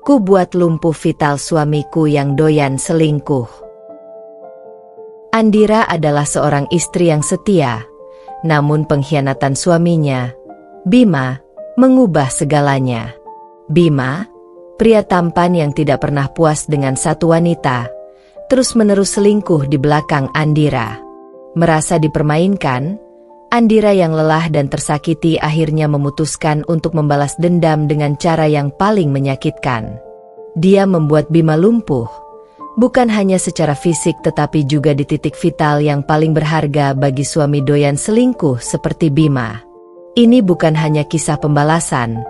Ku buat lumpuh vital suamiku yang doyan selingkuh. Andira adalah seorang istri yang setia, namun pengkhianatan suaminya, Bima, mengubah segalanya. Bima, pria tampan yang tidak pernah puas dengan satu wanita, terus-menerus selingkuh di belakang Andira. Merasa dipermainkan, Andira yang lelah dan tersakiti akhirnya memutuskan untuk membalas dendam dengan cara yang paling menyakitkan. Dia membuat Bima lumpuh, bukan hanya secara fisik tetapi juga di titik vital yang paling berharga bagi suami doyan selingkuh seperti Bima. Ini bukan hanya kisah pembalasan,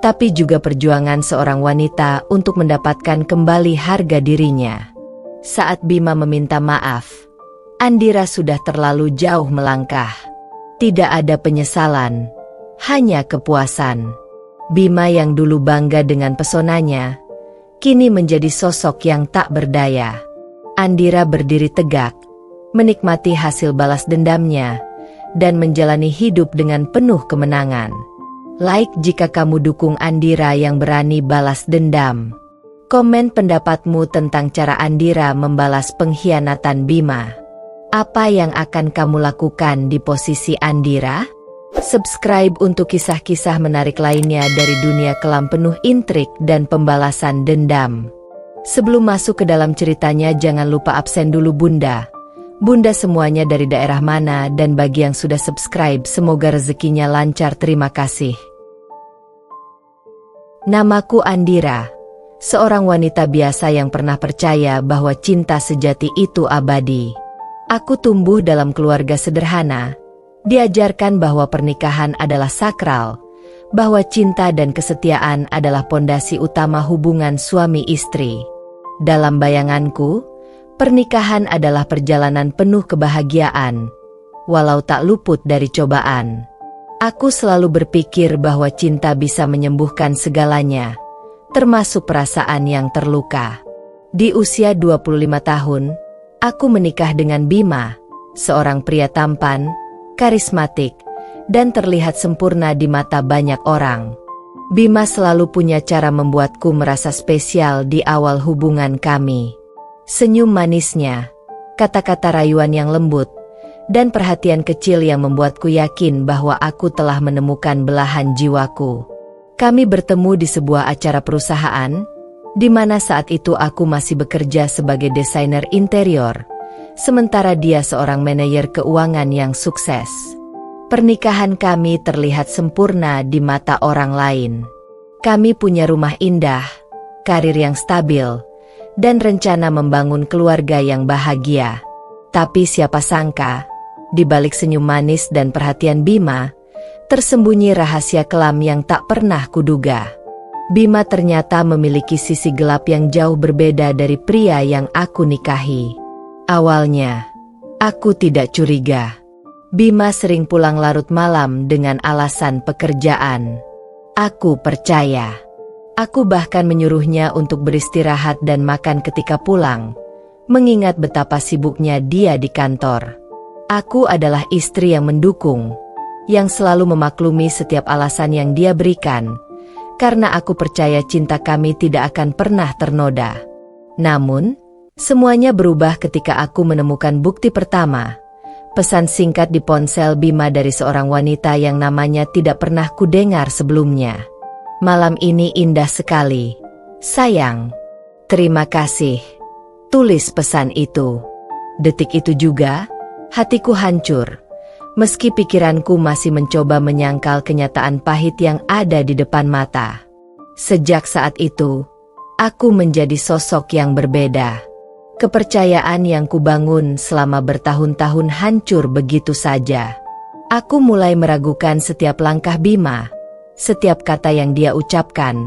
tapi juga perjuangan seorang wanita untuk mendapatkan kembali harga dirinya. Saat Bima meminta maaf, Andira sudah terlalu jauh melangkah. Tidak ada penyesalan, hanya kepuasan. Bima yang dulu bangga dengan pesonanya, kini menjadi sosok yang tak berdaya. Andira berdiri tegak, menikmati hasil balas dendamnya, dan menjalani hidup dengan penuh kemenangan. Like jika kamu dukung Andira yang berani balas dendam. Komen pendapatmu tentang cara Andira membalas pengkhianatan Bima. Apa yang akan kamu lakukan di posisi Andira? Subscribe untuk kisah-kisah menarik lainnya dari dunia kelam penuh intrik dan pembalasan dendam. Sebelum masuk ke dalam ceritanya, jangan lupa absen dulu Bunda. Bunda semuanya dari daerah mana, dan bagi yang sudah subscribe semoga rezekinya lancar, terima kasih. Namaku Andira, seorang wanita biasa yang pernah percaya bahwa cinta sejati itu abadi. Aku tumbuh dalam keluarga sederhana, diajarkan bahwa pernikahan adalah sakral, bahwa cinta dan kesetiaan adalah pondasi utama hubungan suami istri. Dalam bayanganku, pernikahan adalah perjalanan penuh kebahagiaan, walau tak luput dari cobaan. Aku selalu berpikir bahwa cinta bisa menyembuhkan segalanya, termasuk perasaan yang terluka. Di usia 25 tahun, aku menikah dengan Bima, seorang pria tampan, karismatik, dan terlihat sempurna di mata banyak orang. Bima selalu punya cara membuatku merasa spesial di awal hubungan kami. Senyum manisnya, kata-kata rayuan yang lembut, dan perhatian kecil yang membuatku yakin bahwa aku telah menemukan belahan jiwaku. Kami bertemu di sebuah acara perusahaan, di mana saat itu aku masih bekerja sebagai desainer interior, sementara dia seorang manajer keuangan yang sukses. Pernikahan kami terlihat sempurna di mata orang lain. Kami punya rumah indah, karir yang stabil, dan rencana membangun keluarga yang bahagia. Tapi siapa sangka, di balik senyum manis dan perhatian Bima, tersembunyi rahasia kelam yang tak pernah kuduga. Bima ternyata memiliki sisi gelap yang jauh berbeda dari pria yang aku nikahi. Awalnya, aku tidak curiga. Bima sering pulang larut malam dengan alasan pekerjaan. Aku percaya. Aku bahkan menyuruhnya untuk beristirahat dan makan ketika pulang, mengingat betapa sibuknya dia di kantor. Aku adalah istri yang mendukung, yang selalu memaklumi setiap alasan yang dia berikan, karena aku percaya cinta kami tidak akan pernah ternoda. Namun, semuanya berubah ketika aku menemukan bukti pertama. Pesan singkat di ponsel Bima dari seorang wanita yang namanya tidak pernah kudengar sebelumnya. Malam ini indah sekali. Sayang. Terima kasih. Tulis pesan itu. Detik itu juga, hatiku hancur. Meski pikiranku masih mencoba menyangkal kenyataan pahit yang ada di depan mata. Sejak saat itu, aku menjadi sosok yang berbeda. Kepercayaan yang kubangun selama bertahun-tahun hancur begitu saja. Aku mulai meragukan setiap langkah Bima, setiap kata yang dia ucapkan,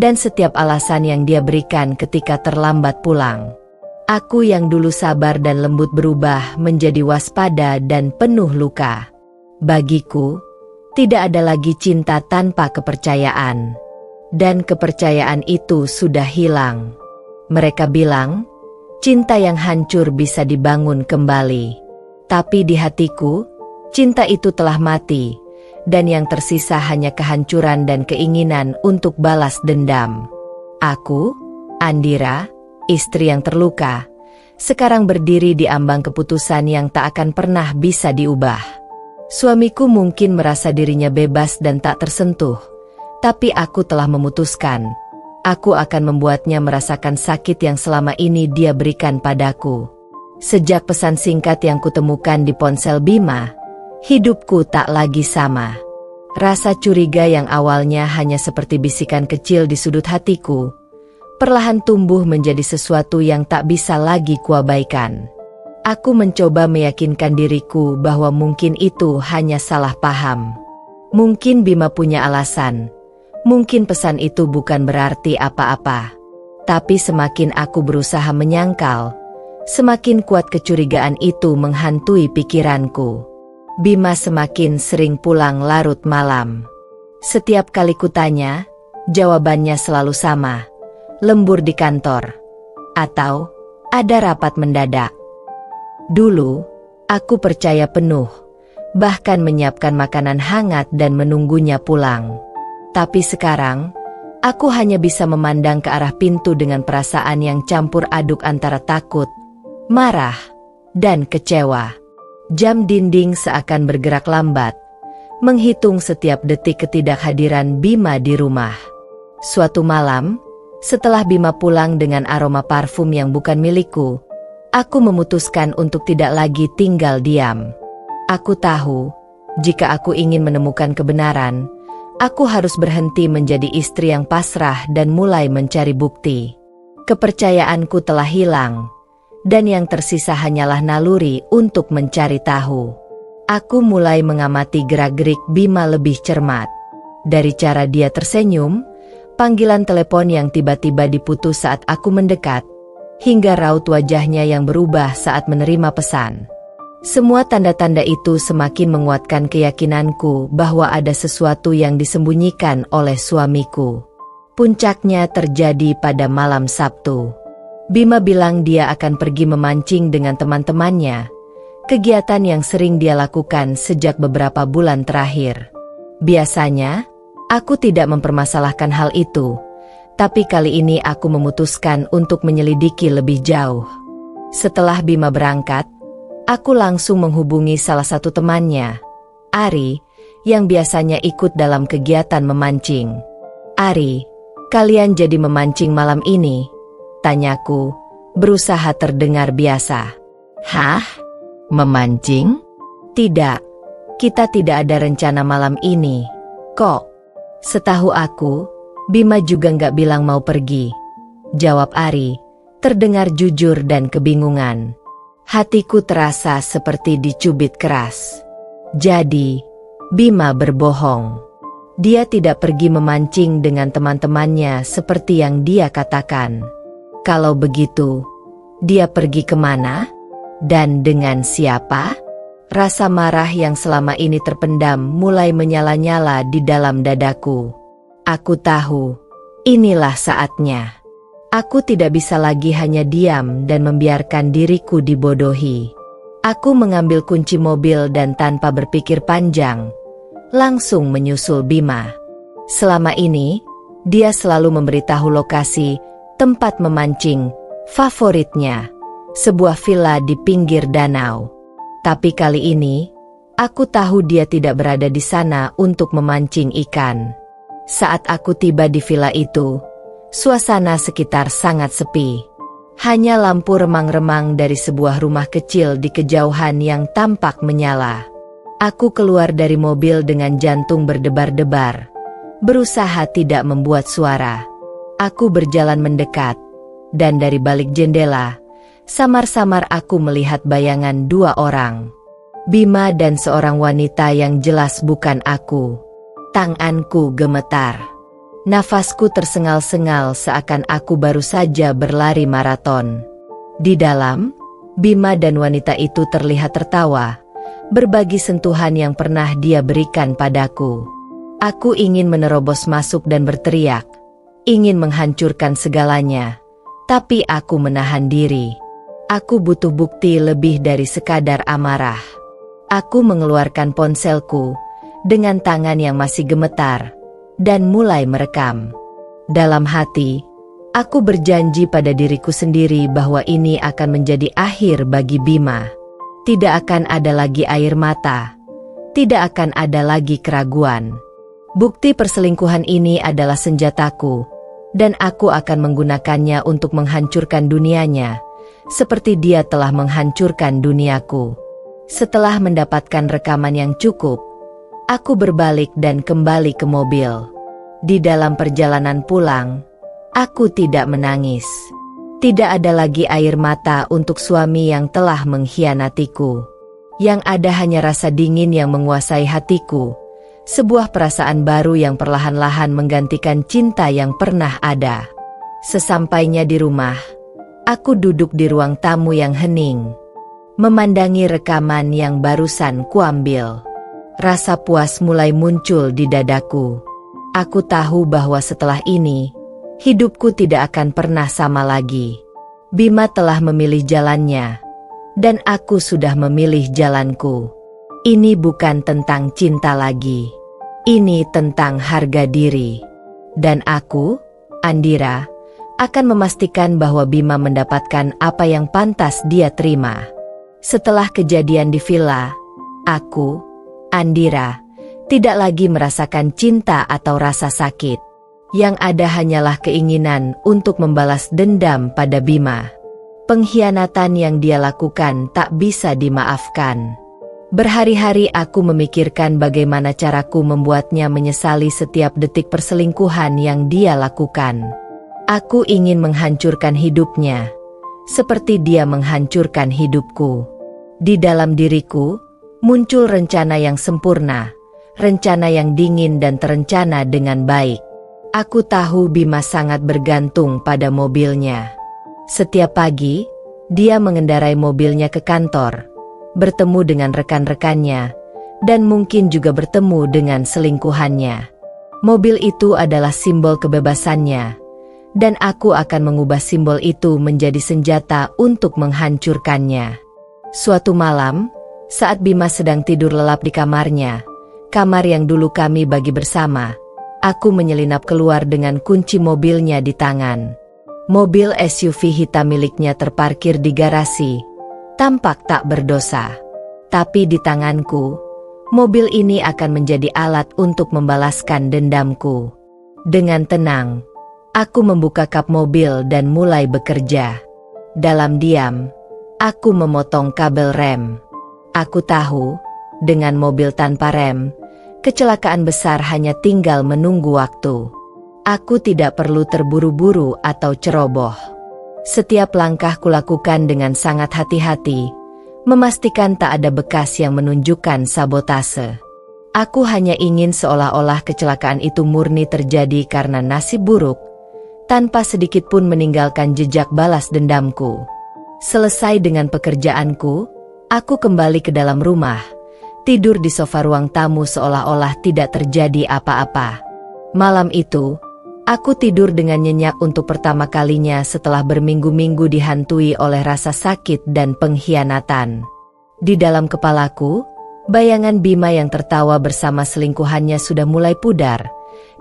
dan setiap alasan yang dia berikan ketika terlambat pulang. Aku yang dulu sabar dan lembut berubah menjadi waspada dan penuh luka. Bagiku, tidak ada lagi cinta tanpa kepercayaan. Dan kepercayaan itu sudah hilang. Mereka bilang, cinta yang hancur bisa dibangun kembali. Tapi di hatiku, cinta itu telah mati, dan yang tersisa hanya kehancuran dan keinginan untuk balas dendam. Aku, Andira, istri yang terluka, sekarang berdiri di ambang keputusan yang tak akan pernah bisa diubah. Suamiku mungkin merasa dirinya bebas dan tak tersentuh, tapi aku telah memutuskan. Aku akan membuatnya merasakan sakit yang selama ini dia berikan padaku. Sejak pesan singkat yang kutemukan di ponsel Bima, hidupku tak lagi sama. Rasa curiga yang awalnya hanya seperti bisikan kecil di sudut hatiku, perlahan tumbuh menjadi sesuatu yang tak bisa lagi kuabaikan. Aku mencoba meyakinkan diriku bahwa mungkin itu hanya salah paham. Mungkin Bima punya alasan. Mungkin pesan itu bukan berarti apa-apa. Tapi semakin aku berusaha menyangkal, semakin kuat kecurigaan itu menghantui pikiranku. Bima semakin sering pulang larut malam. Setiap kali kutanya, jawabannya selalu sama. Lembur di kantor. Atau, ada rapat mendadak. Dulu, aku percaya penuh. Bahkan menyiapkan makanan hangat dan menunggunya pulang. Tapi sekarang, aku hanya bisa memandang ke arah pintu dengan perasaan yang campur aduk antara takut, marah, dan kecewa. Jam dinding seakan bergerak lambat, menghitung setiap detik ketidakhadiran Bima di rumah. Suatu malam, setelah Bima pulang dengan aroma parfum yang bukan milikku, aku memutuskan untuk tidak lagi tinggal diam. Aku tahu, jika aku ingin menemukan kebenaran, aku harus berhenti menjadi istri yang pasrah dan mulai mencari bukti. Kepercayaanku telah hilang, dan yang tersisa hanyalah naluri untuk mencari tahu. Aku mulai mengamati gerak-gerik Bima lebih cermat. Dari cara dia tersenyum, panggilan telepon yang tiba-tiba diputus saat aku mendekat, hingga raut wajahnya yang berubah saat menerima pesan. Semua tanda-tanda itu semakin menguatkan keyakinanku bahwa ada sesuatu yang disembunyikan oleh suamiku. Puncaknya terjadi pada malam Sabtu. Bima bilang dia akan pergi memancing dengan teman-temannya, kegiatan yang sering dia lakukan sejak beberapa bulan terakhir. Biasanya, aku tidak mempermasalahkan hal itu, tapi kali ini aku memutuskan untuk menyelidiki lebih jauh. Setelah Bima berangkat, aku langsung menghubungi salah satu temannya, Ari, yang biasanya ikut dalam kegiatan memancing. "Ari, kalian jadi memancing malam ini?" tanyaku, berusaha terdengar biasa. "Hah? Memancing?" "Tidak, kita tidak ada rencana malam ini. Kok?" "Setahu aku, Bima juga nggak bilang mau pergi," jawab Ari, terdengar jujur dan kebingungan. Hatiku terasa seperti dicubit keras. Jadi, Bima berbohong. Dia tidak pergi memancing dengan teman-temannya seperti yang dia katakan. Kalau begitu, dia pergi kemana? Dan dengan siapa? Rasa marah yang selama ini terpendam mulai menyala-nyala di dalam dadaku. Aku tahu, inilah saatnya. Aku tidak bisa lagi hanya diam dan membiarkan diriku dibodohi. Aku mengambil kunci mobil dan tanpa berpikir panjang, langsung menyusul Bima. Selama ini, dia selalu memberitahu lokasi tempat memancing favoritnya, sebuah villa di pinggir danau. Tapi kali ini, aku tahu dia tidak berada di sana untuk memancing ikan. Saat aku tiba di villa itu, suasana sekitar sangat sepi. Hanya lampu remang-remang dari sebuah rumah kecil di kejauhan yang tampak menyala. Aku keluar dari mobil dengan jantung berdebar-debar, berusaha tidak membuat suara. Aku berjalan mendekat, dan dari balik jendela, samar-samar aku melihat bayangan dua orang. Bima dan seorang wanita yang jelas bukan aku. Tanganku gemetar. Nafasku tersengal-sengal seakan aku baru saja berlari maraton. Di dalam, Bima dan wanita itu terlihat tertawa, berbagi sentuhan yang pernah dia berikan padaku. Aku ingin menerobos masuk dan berteriak, ingin menghancurkan segalanya, tapi aku menahan diri. Aku butuh bukti lebih dari sekadar amarah. Aku mengeluarkan ponselku dengan tangan yang masih gemetar dan mulai merekam. Dalam hati, Aku berjanji pada diriku sendiri bahwa ini akan menjadi akhir bagi Bima. Tidak akan ada lagi air mata. Tidak akan ada lagi keraguan. Bukti perselingkuhan ini adalah senjataku, dan aku akan menggunakannya untuk menghancurkan dunianya, seperti dia telah menghancurkan duniaku. Setelah mendapatkan rekaman yang cukup, aku berbalik dan kembali ke mobil. Di dalam perjalanan pulang, aku tidak menangis. Tidak ada lagi air mata untuk suami yang telah mengkhianatiku. Yang ada hanya rasa dingin yang menguasai hatiku. Sebuah perasaan baru yang perlahan-lahan menggantikan cinta yang pernah ada. Sesampainya di rumah, aku duduk di ruang tamu yang hening, memandangi rekaman yang barusan kuambil. Rasa puas mulai muncul di dadaku. Aku tahu bahwa setelah ini, hidupku tidak akan pernah sama lagi. Bima telah memilih jalannya, dan aku sudah memilih jalanku. Ini bukan tentang cinta lagi. Ini tentang harga diri. Dan aku, Andira, akan memastikan bahwa Bima mendapatkan apa yang pantas dia terima. Setelah kejadian di villa, aku, Andira, tidak lagi merasakan cinta atau rasa sakit. Yang ada hanyalah keinginan untuk membalas dendam pada Bima. Pengkhianatan yang dia lakukan tak bisa dimaafkan. Berhari-hari aku memikirkan bagaimana caraku membuatnya menyesali setiap detik perselingkuhan yang dia lakukan. Aku ingin menghancurkan hidupnya, seperti dia menghancurkan hidupku. Di dalam diriku, muncul rencana yang sempurna, rencana yang dingin dan terencana dengan baik. Aku tahu Bima sangat bergantung pada mobilnya. Setiap pagi, dia mengendarai mobilnya ke kantor, bertemu dengan rekan-rekannya, dan mungkin juga bertemu dengan selingkuhannya. Mobil itu adalah simbol kebebasannya, dan aku akan mengubah simbol itu menjadi senjata untuk menghancurkannya. Suatu malam, saat Bima sedang tidur lelap di kamarnya, kamar yang dulu kami bagi bersama, aku menyelinap keluar dengan kunci mobilnya di tangan. Mobil SUV hitam miliknya terparkir di garasi, tampak tak berdosa. Tapi di tanganku, mobil ini akan menjadi alat untuk membalaskan dendamku. Dengan tenang, aku membuka kap mobil dan mulai bekerja. Dalam diam, aku memotong kabel rem. Aku tahu, dengan mobil tanpa rem, kecelakaan besar hanya tinggal menunggu waktu. Aku tidak perlu terburu-buru atau ceroboh. Setiap langkah kulakukan dengan sangat hati-hati, memastikan tak ada bekas yang menunjukkan sabotase. Aku hanya ingin seolah-olah kecelakaan itu murni terjadi karena nasib buruk, tanpa sedikit pun meninggalkan jejak balas dendamku. Selesai dengan pekerjaanku, aku kembali ke dalam rumah, tidur di sofa ruang tamu seolah-olah tidak terjadi apa-apa. Malam itu, aku tidur dengan nyenyak untuk pertama kalinya setelah berminggu-minggu dihantui oleh rasa sakit dan pengkhianatan. Di dalam kepalaku, bayangan Bima yang tertawa bersama selingkuhannya sudah mulai pudar,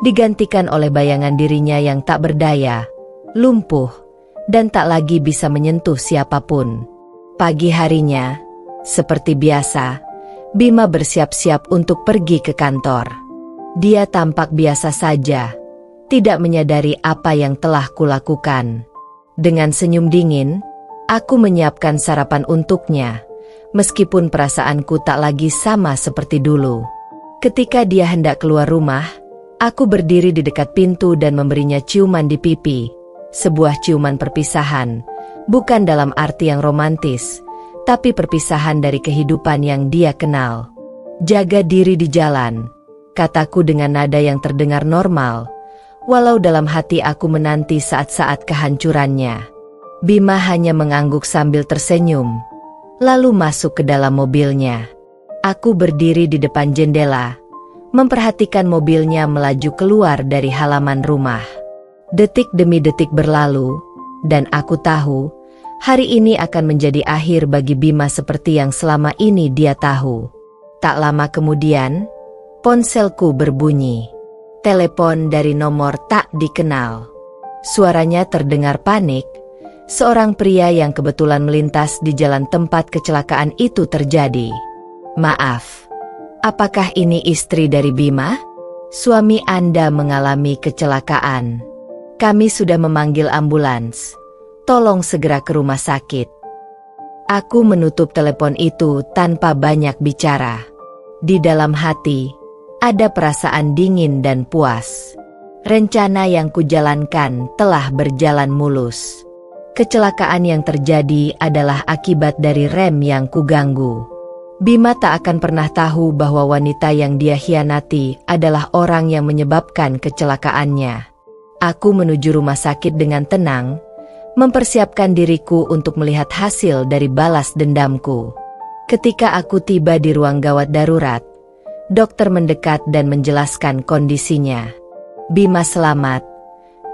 digantikan oleh bayangan dirinya yang tak berdaya, lumpuh, dan tak lagi bisa menyentuh siapapun. Pagi harinya, seperti biasa, Bima bersiap-siap untuk pergi ke kantor. Dia tampak biasa saja, tidak menyadari apa yang telah kulakukan. Dengan senyum dingin, aku menyiapkan sarapan untuknya, meskipun perasaanku tak lagi sama seperti dulu. Ketika dia hendak keluar rumah, aku berdiri di dekat pintu dan memberinya ciuman di pipi. Sebuah ciuman perpisahan, bukan dalam arti yang romantis, tapi perpisahan dari kehidupan yang dia kenal. Jaga diri di jalan, kataku dengan nada yang terdengar normal, walau dalam hati aku menanti saat-saat kehancurannya. Bima hanya mengangguk sambil tersenyum, lalu masuk ke dalam mobilnya. Aku berdiri di depan jendela, memperhatikan mobilnya melaju keluar dari halaman rumah. Detik demi detik berlalu, dan aku tahu, hari ini akan menjadi akhir bagi Bima seperti yang selama ini dia tahu. Tak lama kemudian, ponselku berbunyi. Telepon dari nomor tak dikenal. Suaranya terdengar panik. Seorang pria yang kebetulan melintas di jalan tempat kecelakaan itu terjadi. Maaf, apakah ini istri dari Bima? Suami Anda mengalami kecelakaan. Kami sudah memanggil ambulans. Tolong segera ke rumah sakit. Aku menutup telepon itu tanpa banyak bicara. Di dalam hati, ada perasaan dingin dan puas. Rencana yang kujalankan telah berjalan mulus. Kecelakaan yang terjadi adalah akibat dari rem yang kuganggu. Bima tak akan pernah tahu bahwa wanita yang dia hianati adalah orang yang menyebabkan kecelakaannya. Aku menuju rumah sakit dengan tenang, mempersiapkan diriku untuk melihat hasil dari balas dendamku. Ketika aku tiba di ruang gawat darurat, dokter mendekat dan menjelaskan kondisinya. Bima selamat,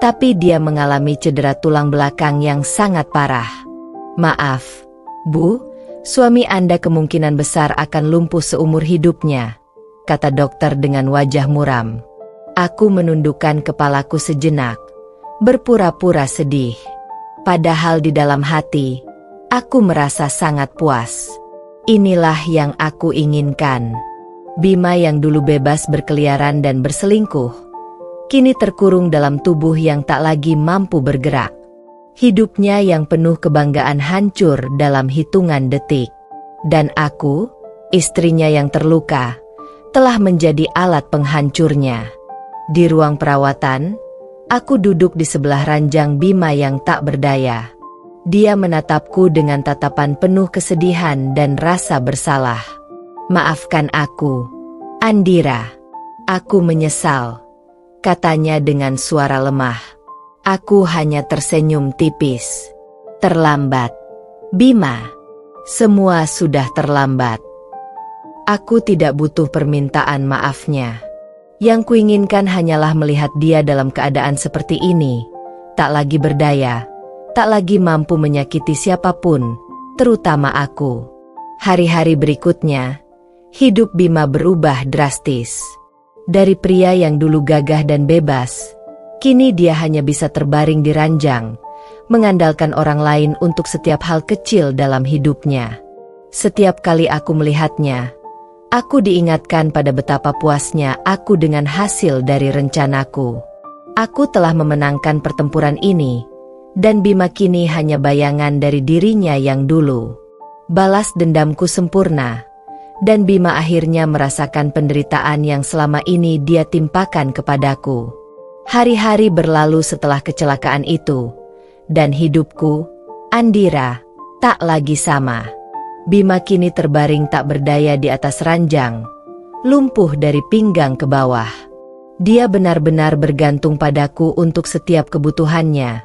tapi dia mengalami cedera tulang belakang yang sangat parah. Maaf, Bu, suami Anda kemungkinan besar akan lumpuh seumur hidupnya, kata dokter dengan wajah muram. Aku menundukkan kepalaku sejenak, berpura-pura sedih. Padahal di dalam hati, aku merasa sangat puas. Inilah yang aku inginkan. Bima yang dulu bebas berkeliaran dan berselingkuh, kini terkurung dalam tubuh yang tak lagi mampu bergerak. Hidupnya yang penuh kebanggaan hancur dalam hitungan detik. Dan aku, istrinya yang terluka, telah menjadi alat penghancurnya. Di ruang perawatan, aku duduk di sebelah ranjang Bima yang tak berdaya. Dia menatapku dengan tatapan penuh kesedihan dan rasa bersalah. Maafkan aku, Andira. Aku menyesal, katanya dengan suara lemah. Aku hanya tersenyum tipis. Terlambat, Bima. Semua sudah terlambat. Aku tidak butuh permintaan maafnya. Yang kuinginkan hanyalah melihat dia dalam keadaan seperti ini. Tak lagi berdaya, tak lagi mampu menyakiti siapapun, terutama aku. Hari-hari berikutnya, hidup Bima berubah drastis. Dari pria yang dulu gagah dan bebas, kini dia hanya bisa terbaring di ranjang, mengandalkan orang lain untuk setiap hal kecil dalam hidupnya. Setiap kali aku melihatnya, aku diingatkan pada betapa puasnya aku dengan hasil dari rencanaku. Aku telah memenangkan pertempuran ini, dan Bima kini hanya bayangan dari dirinya yang dulu. Balas dendamku sempurna, dan Bima akhirnya merasakan penderitaan yang selama ini dia timpakan kepadaku. Hari-hari berlalu setelah kecelakaan itu, dan hidupku, Andira, tak lagi sama. Bima kini terbaring tak berdaya di atas ranjang, lumpuh dari pinggang ke bawah. Dia benar-benar bergantung padaku untuk setiap kebutuhannya,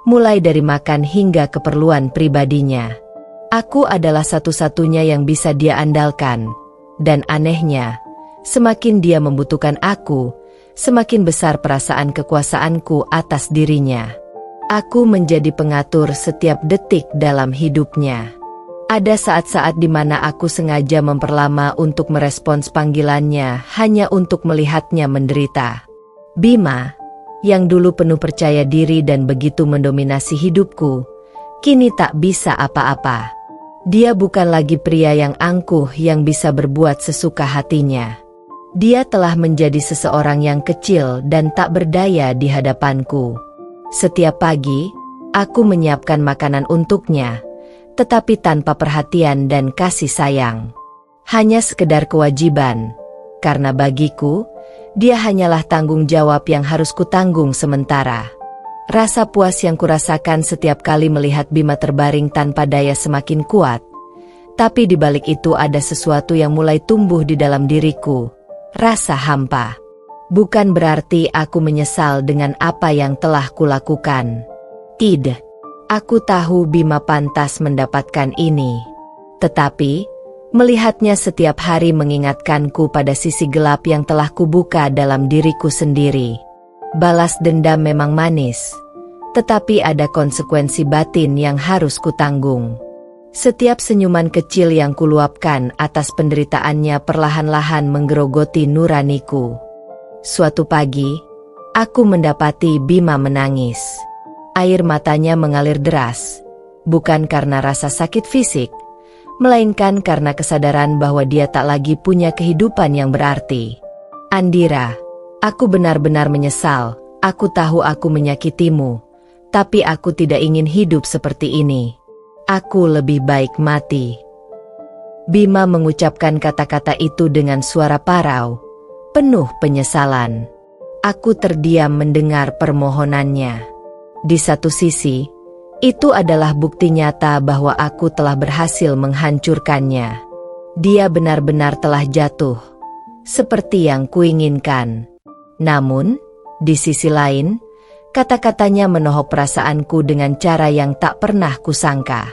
mulai dari makan hingga keperluan pribadinya. Aku adalah satu-satunya yang bisa dia andalkan, dan anehnya, semakin dia membutuhkan aku, semakin besar perasaan kekuasaanku atas dirinya. Aku menjadi pengatur setiap detik dalam hidupnya. Ada saat-saat di mana aku sengaja memperlama untuk merespons panggilannya hanya untuk melihatnya menderita. Bima, yang dulu penuh percaya diri dan begitu mendominasi hidupku, kini tak bisa apa-apa. Dia bukan lagi pria yang angkuh yang bisa berbuat sesuka hatinya. Dia telah menjadi seseorang yang kecil dan tak berdaya di hadapanku. Setiap pagi, aku menyiapkan makanan untuknya, tetapi tanpa perhatian dan kasih sayang. Hanya sekedar kewajiban, karena bagiku, dia hanyalah tanggung jawab yang harus kutanggung sementara. Rasa puas yang kurasakan setiap kali melihat Bima terbaring tanpa daya semakin kuat. Tapi di balik itu ada sesuatu yang mulai tumbuh di dalam diriku. Rasa hampa. Bukan berarti aku menyesal dengan apa yang telah kulakukan. Tidak. Aku tahu Bima pantas mendapatkan ini. Tetapi, melihatnya setiap hari mengingatkanku pada sisi gelap yang telah kubuka dalam diriku sendiri. Balas dendam memang manis, tetapi ada konsekuensi batin yang harus kutanggung. Setiap senyuman kecil yang kuluapkan atas penderitaannya perlahan-lahan menggerogoti nuraniku. Suatu pagi, Aku mendapati Bima menangis. Air matanya mengalir deras, bukan karena rasa sakit fisik, melainkan karena kesadaran bahwa dia tak lagi punya kehidupan yang berarti. Andira, aku benar-benar menyesal. Aku tahu aku menyakitimu, tapi aku tidak ingin hidup seperti ini. Aku lebih baik mati. Bima mengucapkan kata-kata itu dengan suara parau, penuh penyesalan. Aku terdiam mendengar permohonannya. Di satu sisi, itu adalah bukti nyata bahwa aku telah berhasil menghancurkannya. Dia benar-benar telah jatuh, seperti yang kuinginkan. Namun, di sisi lain, kata-katanya menohok perasaanku dengan cara yang tak pernah kusangka.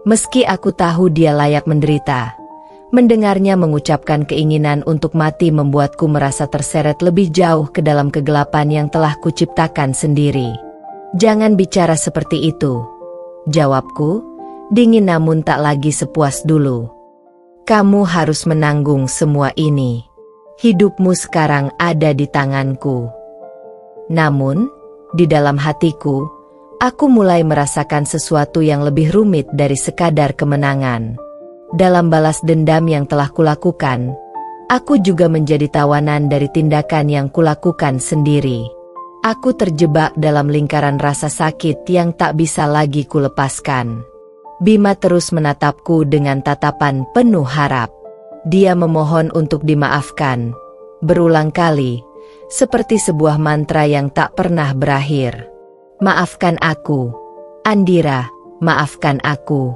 Meski aku tahu dia layak menderita, mendengarnya mengucapkan keinginan untuk mati membuatku merasa terseret lebih jauh ke dalam kegelapan yang telah kuciptakan sendiri. Jangan bicara seperti itu, jawabku, dingin namun tak lagi sepuas dulu. Kamu harus menanggung semua ini. Hidupmu sekarang ada di tanganku. Namun, di dalam hatiku, aku mulai merasakan sesuatu yang lebih rumit dari sekadar kemenangan. Dalam balas dendam yang telah kulakukan, aku juga menjadi tawanan dari tindakan yang kulakukan sendiri. Aku terjebak dalam lingkaran rasa sakit yang tak bisa lagi kulepaskan. Bima terus menatapku dengan tatapan penuh harap. Dia memohon untuk dimaafkan, berulang kali, seperti sebuah mantra yang tak pernah berakhir. Maafkan aku, Andira, maafkan aku.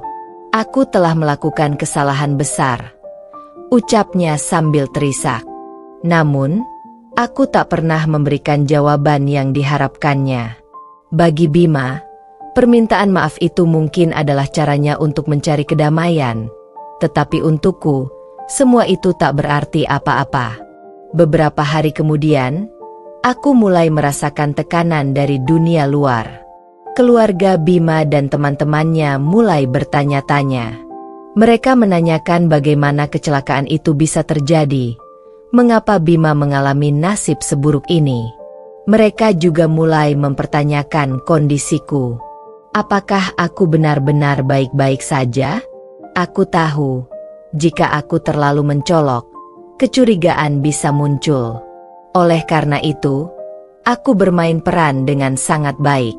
Aku telah melakukan kesalahan besar, ucapnya sambil terisak. Namun, aku tak pernah memberikan jawaban yang diharapkannya. Bagi Bima, permintaan maaf itu mungkin adalah caranya untuk mencari kedamaian. Tetapi untukku, semua itu tak berarti apa-apa. Beberapa hari kemudian, aku mulai merasakan tekanan dari dunia luar. Keluarga Bima dan teman-temannya mulai bertanya-tanya. Mereka menanyakan bagaimana kecelakaan itu bisa terjadi, mengapa Bima mengalami nasib seburuk ini. Mereka juga mulai mempertanyakan kondisiku. Apakah aku benar-benar baik-baik saja? Aku tahu, jika aku terlalu mencolok, kecurigaan bisa muncul. Oleh karena itu, aku bermain peran dengan sangat baik.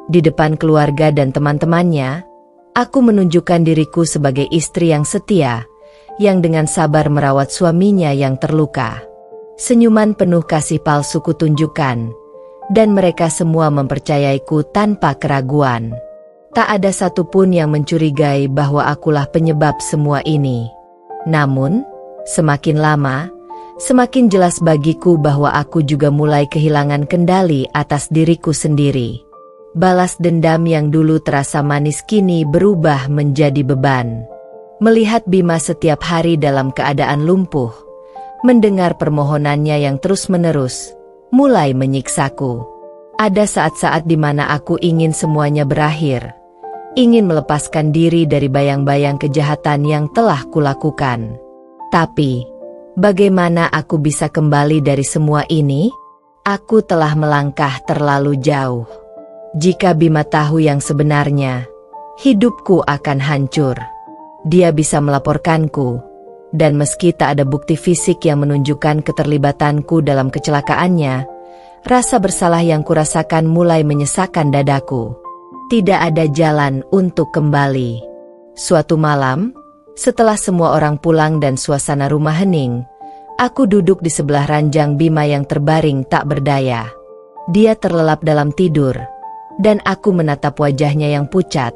Di depan keluarga dan teman-temannya, aku menunjukkan diriku sebagai istri yang setia, yang dengan sabar merawat suaminya yang terluka. Senyuman penuh kasih palsu kutunjukkan, dan mereka semua mempercayaiku tanpa keraguan. Tak ada satupun yang mencurigai bahwa akulah penyebab semua ini. Namun, semakin lama, semakin jelas bagiku bahwa aku juga mulai kehilangan kendali atas diriku sendiri. Balas dendam yang dulu terasa manis kini berubah menjadi beban. Melihat Bima setiap hari dalam keadaan lumpuh, mendengar permohonannya yang terus-menerus, mulai menyiksaku. Ada saat-saat di mana aku ingin semuanya berakhir, ingin melepaskan diri dari bayang-bayang kejahatan yang telah kulakukan. Tapi, bagaimana aku bisa kembali dari semua ini? Aku telah melangkah terlalu jauh. Jika Bima tahu yang sebenarnya, hidupku akan hancur. Dia bisa melaporkanku, dan meski tak ada bukti fisik yang menunjukkan keterlibatanku dalam kecelakaannya, rasa bersalah yang kurasakan mulai menyesakkan dadaku. Tidak ada jalan untuk kembali. Suatu malam, setelah semua orang pulang dan suasana rumah hening, aku duduk di sebelah ranjang Bima yang terbaring tak berdaya. Dia terlelap dalam tidur, dan aku menatap wajahnya yang pucat,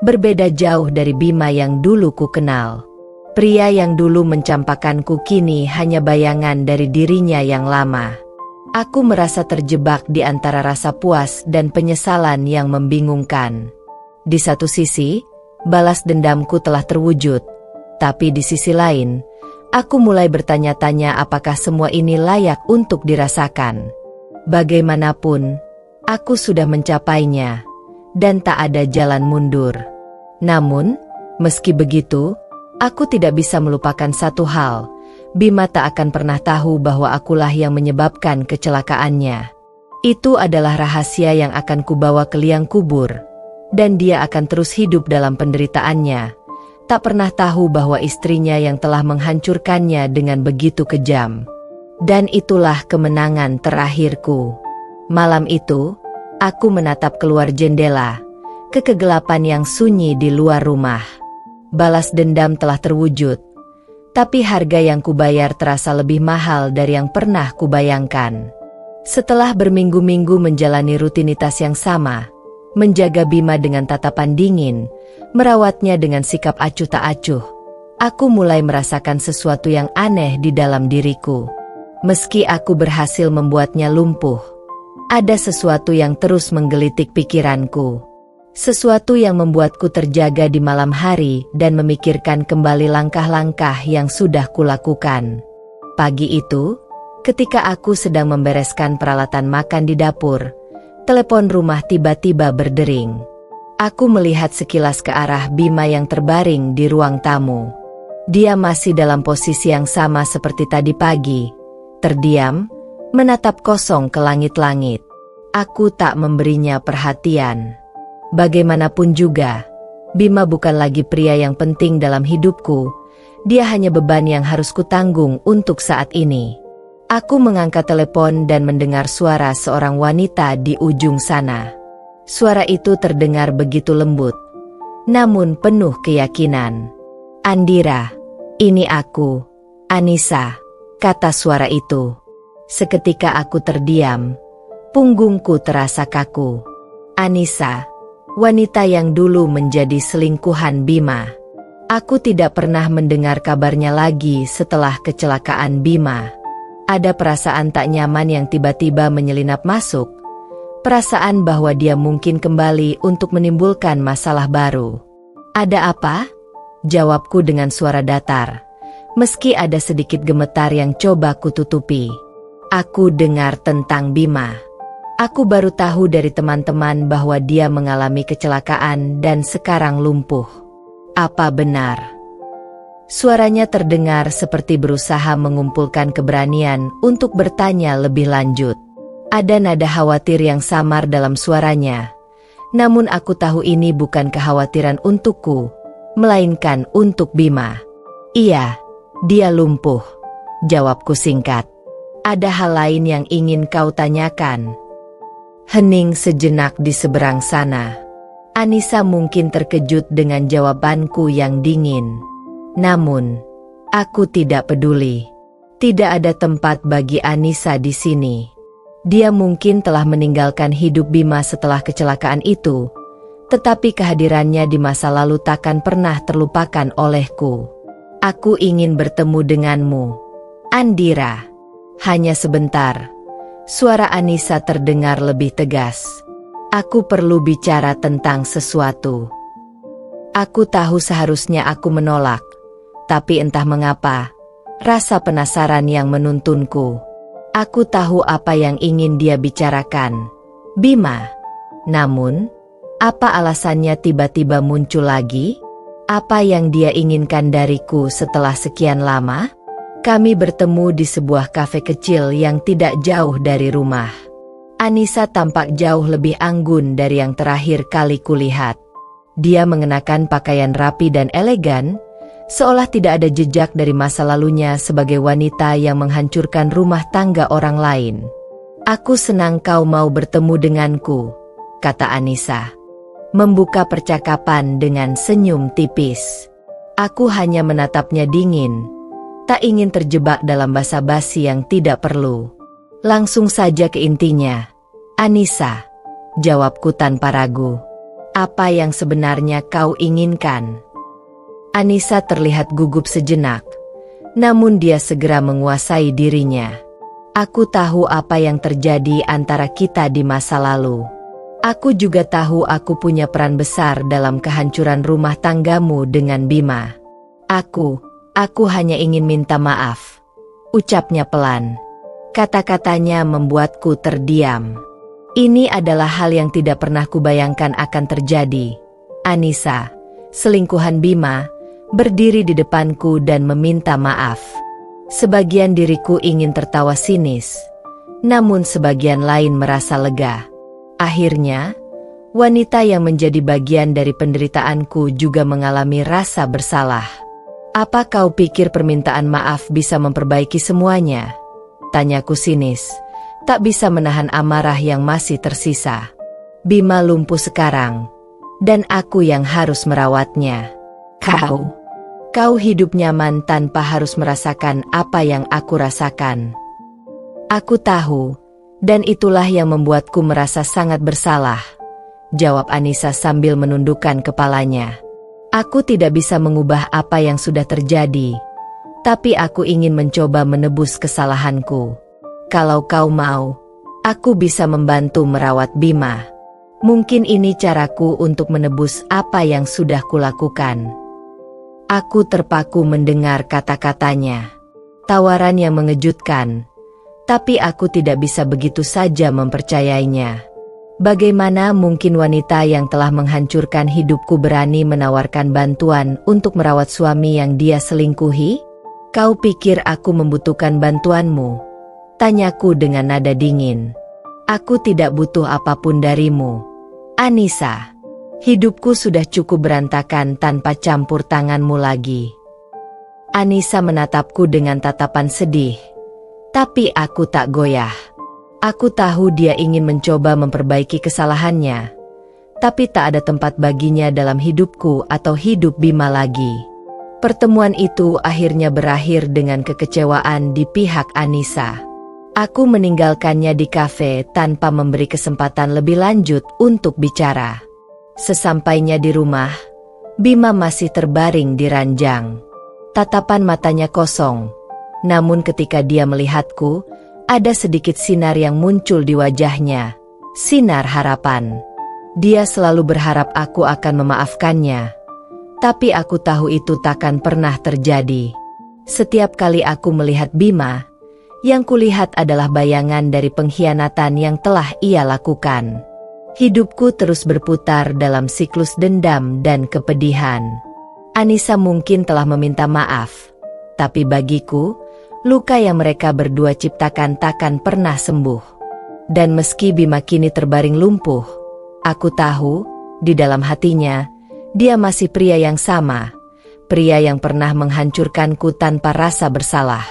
berbeda jauh dari Bima yang dulu ku kenal. Pria yang dulu mencampakkanku kini hanya bayangan dari dirinya yang lama. Aku merasa terjebak di antara rasa puas dan penyesalan yang membingungkan. Di satu sisi, balas dendamku telah terwujud, tapi di sisi lain, aku mulai bertanya-tanya apakah semua ini layak untuk dirasakan. Bagaimanapun, aku sudah mencapainya, dan tak ada jalan mundur. Namun, meski begitu, aku tidak bisa melupakan satu hal. Bima tak akan pernah tahu bahwa akulah yang menyebabkan kecelakaannya. Itu adalah rahasia yang akan kubawa ke liang kubur, dan dia akan terus hidup dalam penderitaannya, tak pernah tahu bahwa istrinya yang telah menghancurkannya dengan begitu kejam. Dan itulah kemenangan terakhirku. Malam itu, aku menatap keluar jendela, ke kegelapan yang sunyi di luar rumah. Balas dendam telah terwujud, tapi harga yang kubayar terasa lebih mahal dari yang pernah kubayangkan. Setelah berminggu-minggu menjalani rutinitas yang sama, menjaga Bima dengan tatapan dingin, merawatnya dengan sikap acuh tak acuh, aku mulai merasakan sesuatu yang aneh di dalam diriku. Meski aku berhasil membuatnya lumpuh, ada sesuatu yang terus menggelitik pikiranku. Sesuatu yang membuatku terjaga di malam hari dan memikirkan kembali langkah-langkah yang sudah kulakukan. Pagi itu, ketika aku sedang membereskan peralatan makan di dapur, telepon rumah tiba-tiba berdering. Aku melihat sekilas ke arah Bima yang terbaring di ruang tamu. Dia masih dalam posisi yang sama seperti tadi pagi, terdiam, menatap kosong ke langit-langit. Aku tak memberinya perhatian. Bagaimanapun juga, Bima bukan lagi pria yang penting dalam hidupku. Dia hanya beban yang harus kutanggung untuk saat ini. Aku mengangkat telepon dan mendengar suara seorang wanita di ujung sana. Suara itu terdengar begitu lembut, namun penuh keyakinan. "Andira, ini aku, Anissa," kata suara itu. Seketika aku terdiam, punggungku terasa kaku. Anissa, wanita yang dulu menjadi selingkuhan Bima. Aku tidak pernah mendengar kabarnya lagi setelah kecelakaan Bima. Ada perasaan tak nyaman yang tiba-tiba menyelinap masuk. Perasaan bahwa dia mungkin kembali untuk menimbulkan masalah baru. "Ada apa?" jawabku dengan suara datar, meski ada sedikit gemetar yang coba kututupi. "Aku dengar tentang Bima. Aku baru tahu dari teman-teman bahwa dia mengalami kecelakaan dan sekarang lumpuh. Apa benar?" Suaranya terdengar seperti berusaha mengumpulkan keberanian untuk bertanya lebih lanjut. Ada nada khawatir yang samar dalam suaranya. Namun aku tahu ini bukan kekhawatiran untukku, melainkan untuk Bima. "Iya, dia lumpuh," jawabku singkat. "Ada hal lain yang ingin kau tanyakan?" Hening sejenak di seberang sana. Anissa mungkin terkejut dengan jawabanku yang dingin. Namun, aku tidak peduli. Tidak ada tempat bagi Anissa di sini. Dia mungkin telah meninggalkan hidup Bima setelah kecelakaan itu, tetapi kehadirannya di masa lalu takkan pernah terlupakan olehku. "Aku ingin bertemu denganmu, Andira." Hanya sebentar. Suara Anissa terdengar lebih tegas. "Aku perlu bicara tentang sesuatu." Aku tahu seharusnya aku menolak. Tapi entah mengapa, rasa penasaran yang menuntunku. Aku tahu apa yang ingin dia bicarakan. Bima. Namun, apa alasannya tiba-tiba muncul lagi? Apa yang dia inginkan dariku setelah sekian lama? Kami bertemu di sebuah kafe kecil yang tidak jauh dari rumah. Anissa tampak jauh lebih anggun dari yang terakhir kali kulihat. Dia mengenakan pakaian rapi dan elegan, seolah tidak ada jejak dari masa lalunya sebagai wanita yang menghancurkan rumah tangga orang lain. "Aku senang kau mau bertemu denganku," kata Anissa, membuka percakapan dengan senyum tipis. Aku hanya menatapnya dingin, tak ingin terjebak dalam basa-basi yang tidak perlu. Langsung saja ke intinya. "Anissa," jawabku tanpa ragu. "Apa yang sebenarnya kau inginkan?" Anissa terlihat gugup sejenak, namun dia segera menguasai dirinya. "Aku tahu apa yang terjadi antara kita di masa lalu. Aku juga tahu aku punya peran besar dalam kehancuran rumah tanggamu dengan Bima. Aku hanya ingin minta maaf," ucapnya pelan. Kata-katanya membuatku terdiam. Ini adalah hal yang tidak pernah kubayangkan akan terjadi. Anissa, selingkuhan Bima, berdiri di depanku dan meminta maaf. Sebagian diriku ingin tertawa sinis, namun sebagian lain merasa lega. Akhirnya, wanita yang menjadi bagian dari penderitaanku juga mengalami rasa bersalah. Apa kau pikir permintaan maaf bisa memperbaiki semuanya? Tanyaku sinis, tak bisa menahan amarah yang masih tersisa. Bima lumpuh sekarang, dan aku yang harus merawatnya. Kau hidup nyaman tanpa harus merasakan apa yang aku rasakan. Aku tahu, dan itulah yang membuatku merasa sangat bersalah, jawab Anissa sambil menundukkan kepalanya. Aku tidak bisa mengubah apa yang sudah terjadi, tapi aku ingin mencoba menebus kesalahanku. Kalau kau mau, aku bisa membantu merawat Bima. Mungkin ini caraku untuk menebus apa yang sudah kulakukan. Aku terpaku mendengar kata-katanya. Tawaran yang mengejutkan, tapi aku tidak bisa begitu saja mempercayainya. Bagaimana mungkin wanita yang telah menghancurkan hidupku berani menawarkan bantuan untuk merawat suami yang dia selingkuhi? Kau pikir aku membutuhkan bantuanmu? Tanyaku dengan nada dingin. Aku tidak butuh apapun darimu, Anissa. Hidupku sudah cukup berantakan tanpa campur tanganmu lagi. Anissa menatapku dengan tatapan sedih, tapi aku tak goyah. Aku tahu dia ingin mencoba memperbaiki kesalahannya, tapi tak ada tempat baginya dalam hidupku atau hidup Bima lagi. Pertemuan itu akhirnya berakhir dengan kekecewaan di pihak Anissa. Aku meninggalkannya di kafe tanpa memberi kesempatan lebih lanjut untuk bicara. Sesampainya di rumah, Bima masih terbaring di ranjang. Tatapan matanya kosong, namun ketika dia melihatku, ada sedikit sinar yang muncul di wajahnya, sinar harapan. Dia selalu berharap aku akan memaafkannya, tapi aku tahu itu takkan pernah terjadi. Setiap kali aku melihat Bima, yang kulihat adalah bayangan dari pengkhianatan yang telah ia lakukan. Hidupku terus berputar dalam siklus dendam dan kepedihan. Anissa mungkin telah meminta maaf, tapi bagiku, luka yang mereka berdua ciptakan takkan pernah sembuh. Dan meski Bima kini terbaring lumpuh, aku tahu, di dalam hatinya, dia masih pria yang sama, pria yang pernah menghancurkanku tanpa rasa bersalah.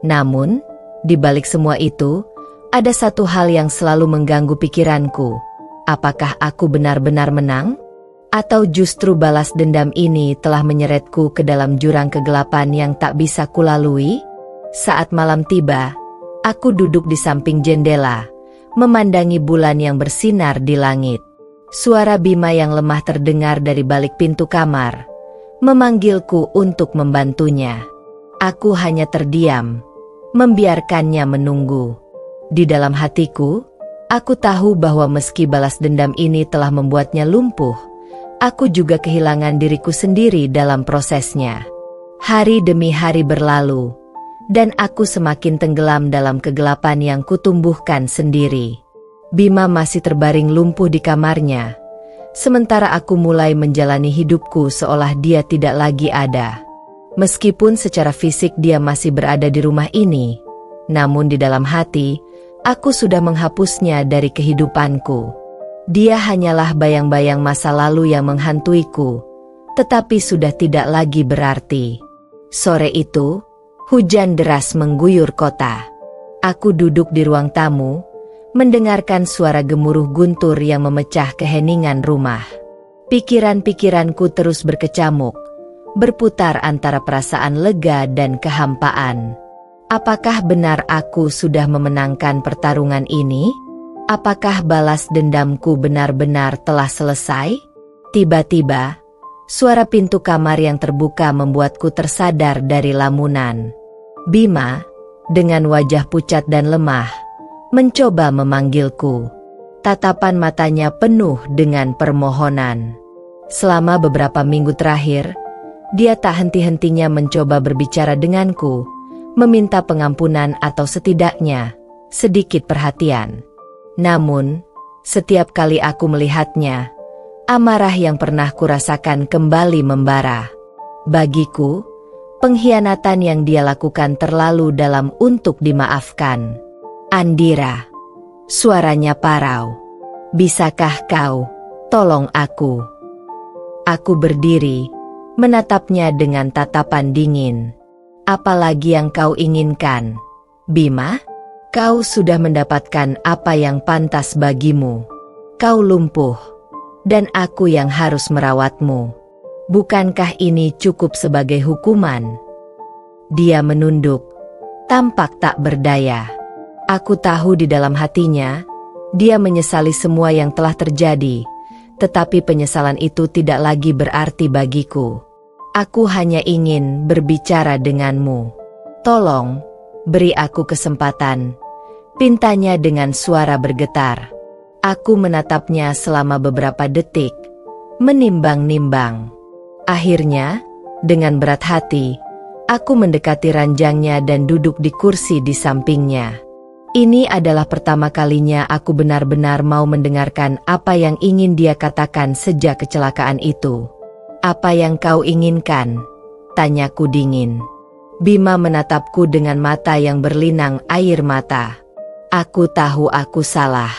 Namun, di balik semua itu, ada satu hal yang selalu mengganggu pikiranku. Apakah aku benar-benar menang? Atau justru balas dendam ini telah menyeretku ke dalam jurang kegelapan yang tak bisa kulalui? Saat malam tiba, aku duduk di samping jendela, memandangi bulan yang bersinar di langit. Suara Bima yang lemah terdengar dari balik pintu kamar, memanggilku untuk membantunya. Aku hanya terdiam, membiarkannya menunggu. Di dalam hatiku, aku tahu bahwa meski balas dendam ini telah membuatnya lumpuh, aku juga kehilangan diriku sendiri dalam prosesnya. Hari demi hari berlalu, dan aku semakin tenggelam dalam kegelapan yang kutumbuhkan sendiri. Bima masih terbaring lumpuh di kamarnya, sementara aku mulai menjalani hidupku seolah dia tidak lagi ada. Meskipun secara fisik dia masih berada di rumah ini, namun di dalam hati, aku sudah menghapusnya dari kehidupanku. Dia hanyalah bayang-bayang masa lalu yang menghantuiku, tetapi sudah tidak lagi berarti. Sore itu, hujan deras mengguyur kota. Aku duduk di ruang tamu, mendengarkan suara gemuruh guntur yang memecah keheningan rumah. Pikiran-pikiranku terus berkecamuk, berputar antara perasaan lega dan kehampaan. Apakah benar aku sudah memenangkan pertarungan ini? Apakah balas dendamku benar-benar telah selesai? Tiba-tiba, suara pintu kamar yang terbuka membuatku tersadar dari lamunan. Bima, dengan wajah pucat dan lemah, mencoba memanggilku. Tatapan matanya penuh dengan permohonan. Selama beberapa minggu terakhir, dia tak henti-hentinya mencoba berbicara denganku, meminta pengampunan atau setidaknya sedikit perhatian. Namun, setiap kali aku melihatnya, amarah yang pernah kurasakan kembali membara. Bagiku, pengkhianatan yang dia lakukan terlalu dalam untuk dimaafkan. Andira. Suaranya parau. Bisakah kau tolong aku? Aku berdiri, menatapnya dengan tatapan dingin. Apalagi yang kau inginkan, Bima? Kau sudah mendapatkan apa yang pantas bagimu. Kau lumpuh, dan aku yang harus merawatmu. Bukankah ini cukup sebagai hukuman? Dia menunduk, tampak tak berdaya. Aku tahu di dalam hatinya, dia menyesali semua yang telah terjadi, tetapi penyesalan itu tidak lagi berarti bagiku. Aku hanya ingin berbicara denganmu. Tolong, beri aku kesempatan, pintanya dengan suara bergetar. Aku menatapnya selama beberapa detik, menimbang-nimbang. Akhirnya, dengan berat hati, aku mendekati ranjangnya dan duduk di kursi di sampingnya. Ini adalah pertama kalinya aku benar-benar mau mendengarkan apa yang ingin dia katakan sejak kecelakaan itu. Apa yang kau inginkan? Tanyaku dingin. Bima menatapku dengan mata yang berlinang air mata. Aku tahu aku salah.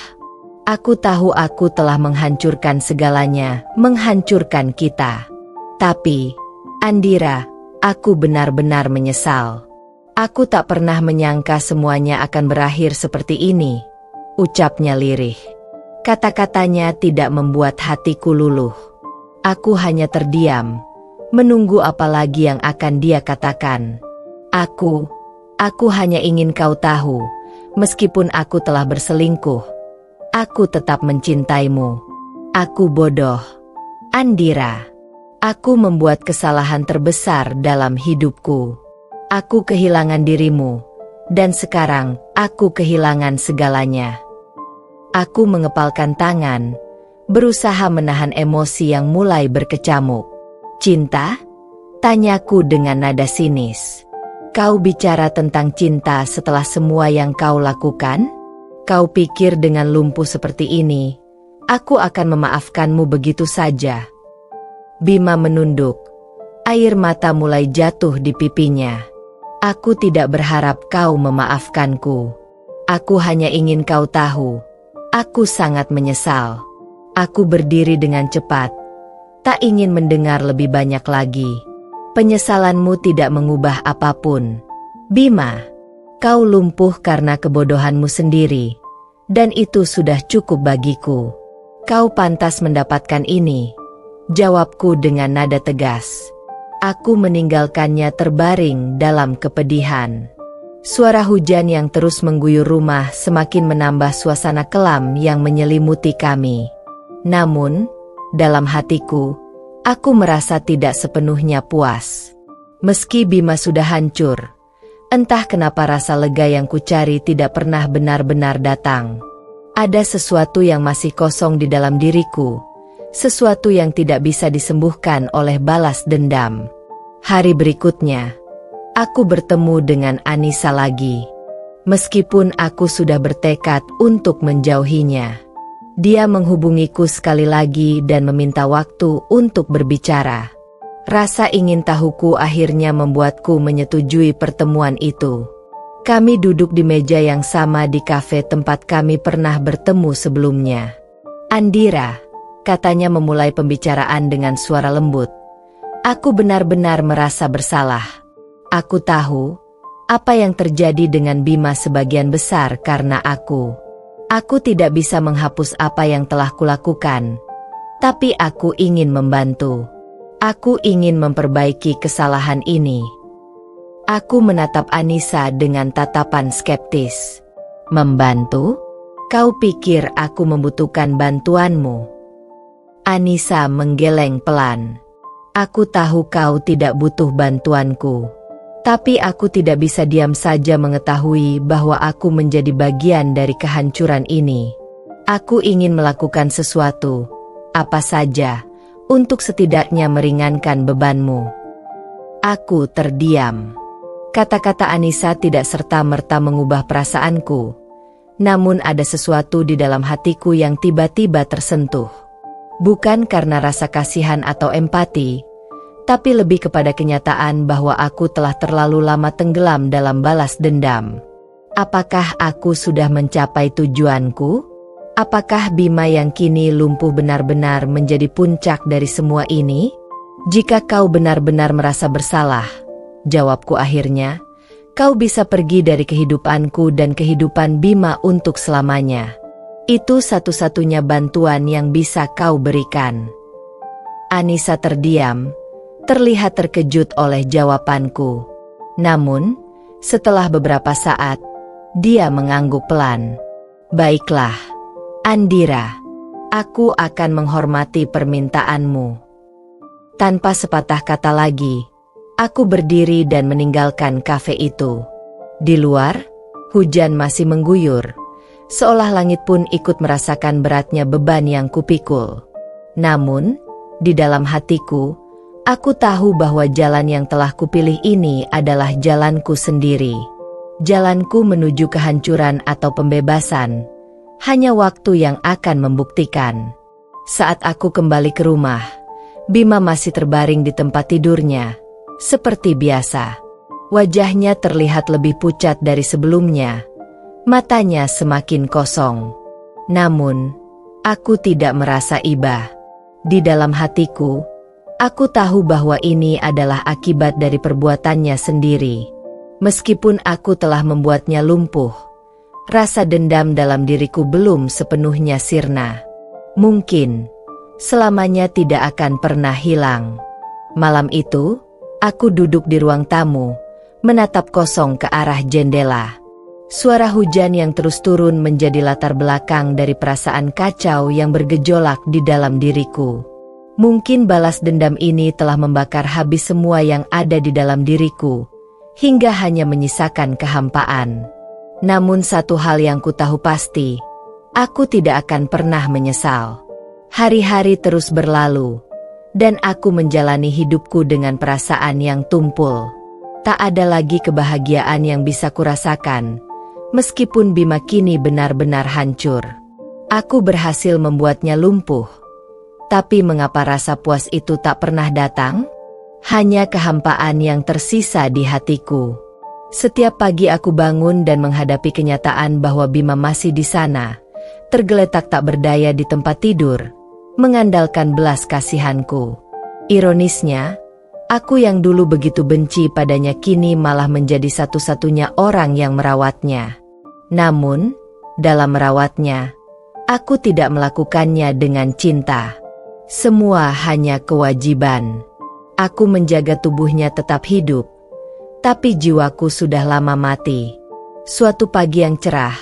Aku tahu aku telah menghancurkan segalanya, menghancurkan kita. Tapi, Andira, aku benar-benar menyesal. Aku tak pernah menyangka semuanya akan berakhir seperti ini, ucapnya lirih. Kata-katanya tidak membuat hatiku luluh. Aku hanya terdiam, menunggu apa lagi yang akan dia katakan. Aku hanya ingin kau tahu, meskipun aku telah berselingkuh, aku tetap mencintaimu. Aku bodoh, Andira. Aku membuat kesalahan terbesar dalam hidupku. Aku kehilangan dirimu, dan sekarang aku kehilangan segalanya. Aku mengepalkan tangan, berusaha menahan emosi yang mulai berkecamuk. Cinta? Tanyaku dengan nada sinis. Kau bicara tentang cinta setelah semua yang kau lakukan? Kau pikir dengan lumpuh seperti ini, aku akan memaafkanmu begitu saja? Bima menunduk. Air mata mulai jatuh di pipinya. Aku tidak berharap kau memaafkanku. Aku hanya ingin kau tahu, aku sangat menyesal. Aku berdiri dengan cepat, tak ingin mendengar lebih banyak lagi. Penyesalanmu tidak mengubah apapun. Bima, kau lumpuh karena kebodohanmu sendiri, dan itu sudah cukup bagiku. Kau pantas mendapatkan ini, jawabku dengan nada tegas. Aku meninggalkannya terbaring dalam kepedihan. Suara hujan yang terus mengguyur rumah semakin menambah suasana kelam yang menyelimuti kami. Namun, dalam hatiku, aku merasa tidak sepenuhnya puas. Meski Bima sudah hancur, entah kenapa rasa lega yang kucari tidak pernah benar-benar datang. Ada sesuatu yang masih kosong di dalam diriku, sesuatu yang tidak bisa disembuhkan oleh balas dendam. Hari berikutnya, aku bertemu dengan Anissa lagi. Meskipun aku sudah bertekad untuk menjauhinya, dia menghubungiku sekali lagi dan meminta waktu untuk berbicara. Rasa ingin tahuku akhirnya membuatku menyetujui pertemuan itu. Kami duduk di meja yang sama di kafe tempat kami pernah bertemu sebelumnya. Andira, katanya memulai pembicaraan dengan suara lembut. Aku benar-benar merasa bersalah. Aku tahu apa yang terjadi dengan Bima sebagian besar karena aku. Aku tidak bisa menghapus apa yang telah kulakukan, tapi aku ingin membantu. Aku ingin memperbaiki kesalahan ini. Aku menatap Anissa dengan tatapan skeptis. Membantu? Kau pikir aku membutuhkan bantuanmu? Anissa menggeleng pelan. Aku tahu kau tidak butuh bantuanku. Tapi aku tidak bisa diam saja mengetahui bahwa aku menjadi bagian dari kehancuran ini. Aku ingin melakukan sesuatu, apa saja, untuk setidaknya meringankan bebanmu. Aku terdiam. Kata-kata Anissa tidak serta-merta mengubah perasaanku. Namun ada sesuatu di dalam hatiku yang tiba-tiba tersentuh. Bukan karena rasa kasihan atau empati, tapi lebih kepada kenyataan bahwa aku telah terlalu lama tenggelam dalam balas dendam. Apakah aku sudah mencapai tujuanku? Apakah Bima yang kini lumpuh benar-benar menjadi puncak dari semua ini? Jika kau benar-benar merasa bersalah, jawabku akhirnya, kau bisa pergi dari kehidupanku dan kehidupan Bima untuk selamanya. Itu satu-satunya bantuan yang bisa kau berikan. Anissa terdiam, terlihat terkejut oleh jawabanku. Namun, setelah beberapa saat, dia mengangguk pelan. Baiklah, Andira, aku akan menghormati permintaanmu. Tanpa sepatah kata lagi, aku berdiri dan meninggalkan kafe itu. Di luar, hujan masih mengguyur, seolah langit pun ikut merasakan beratnya beban yang kupikul. Namun, di dalam hatiku, aku tahu bahwa jalan yang telah kupilih ini adalah jalanku sendiri. Jalanku menuju kehancuran atau pembebasan, hanya waktu yang akan membuktikan. Saat aku kembali ke rumah, Bima masih terbaring di tempat tidurnya. Seperti biasa, wajahnya terlihat lebih pucat dari sebelumnya. Matanya semakin kosong. Namun, aku tidak merasa iba. Di dalam hatiku, aku tahu bahwa ini adalah akibat dari perbuatannya sendiri. Meskipun aku telah membuatnya lumpuh, rasa dendam dalam diriku belum sepenuhnya sirna. Mungkin, selamanya tidak akan pernah hilang. Malam itu, aku duduk di ruang tamu, menatap kosong ke arah jendela. Suara hujan yang terus turun menjadi latar belakang dari perasaan kacau yang bergejolak di dalam diriku. Mungkin balas dendam ini telah membakar habis semua yang ada di dalam diriku, hingga hanya menyisakan kehampaan. Namun satu hal yang ku tahu pasti, aku tidak akan pernah menyesal. Hari-hari terus berlalu, dan aku menjalani hidupku dengan perasaan yang tumpul. Tak ada lagi kebahagiaan yang bisa kurasakan, meskipun Bima kini benar-benar hancur. Aku berhasil membuatnya lumpuh. Tapi mengapa rasa puas itu tak pernah datang? Hanya kehampaan yang tersisa di hatiku. Setiap pagi aku bangun dan menghadapi kenyataan bahwa Bima masih di sana, tergeletak tak berdaya di tempat tidur, mengandalkan belas kasihanku. Ironisnya, aku yang dulu begitu benci padanya kini malah menjadi satu-satunya orang yang merawatnya. Namun, dalam merawatnya, aku tidak melakukannya dengan cinta. Semua hanya kewajiban. Aku menjaga tubuhnya tetap hidup, tapi jiwaku sudah lama mati. Suatu pagi yang cerah,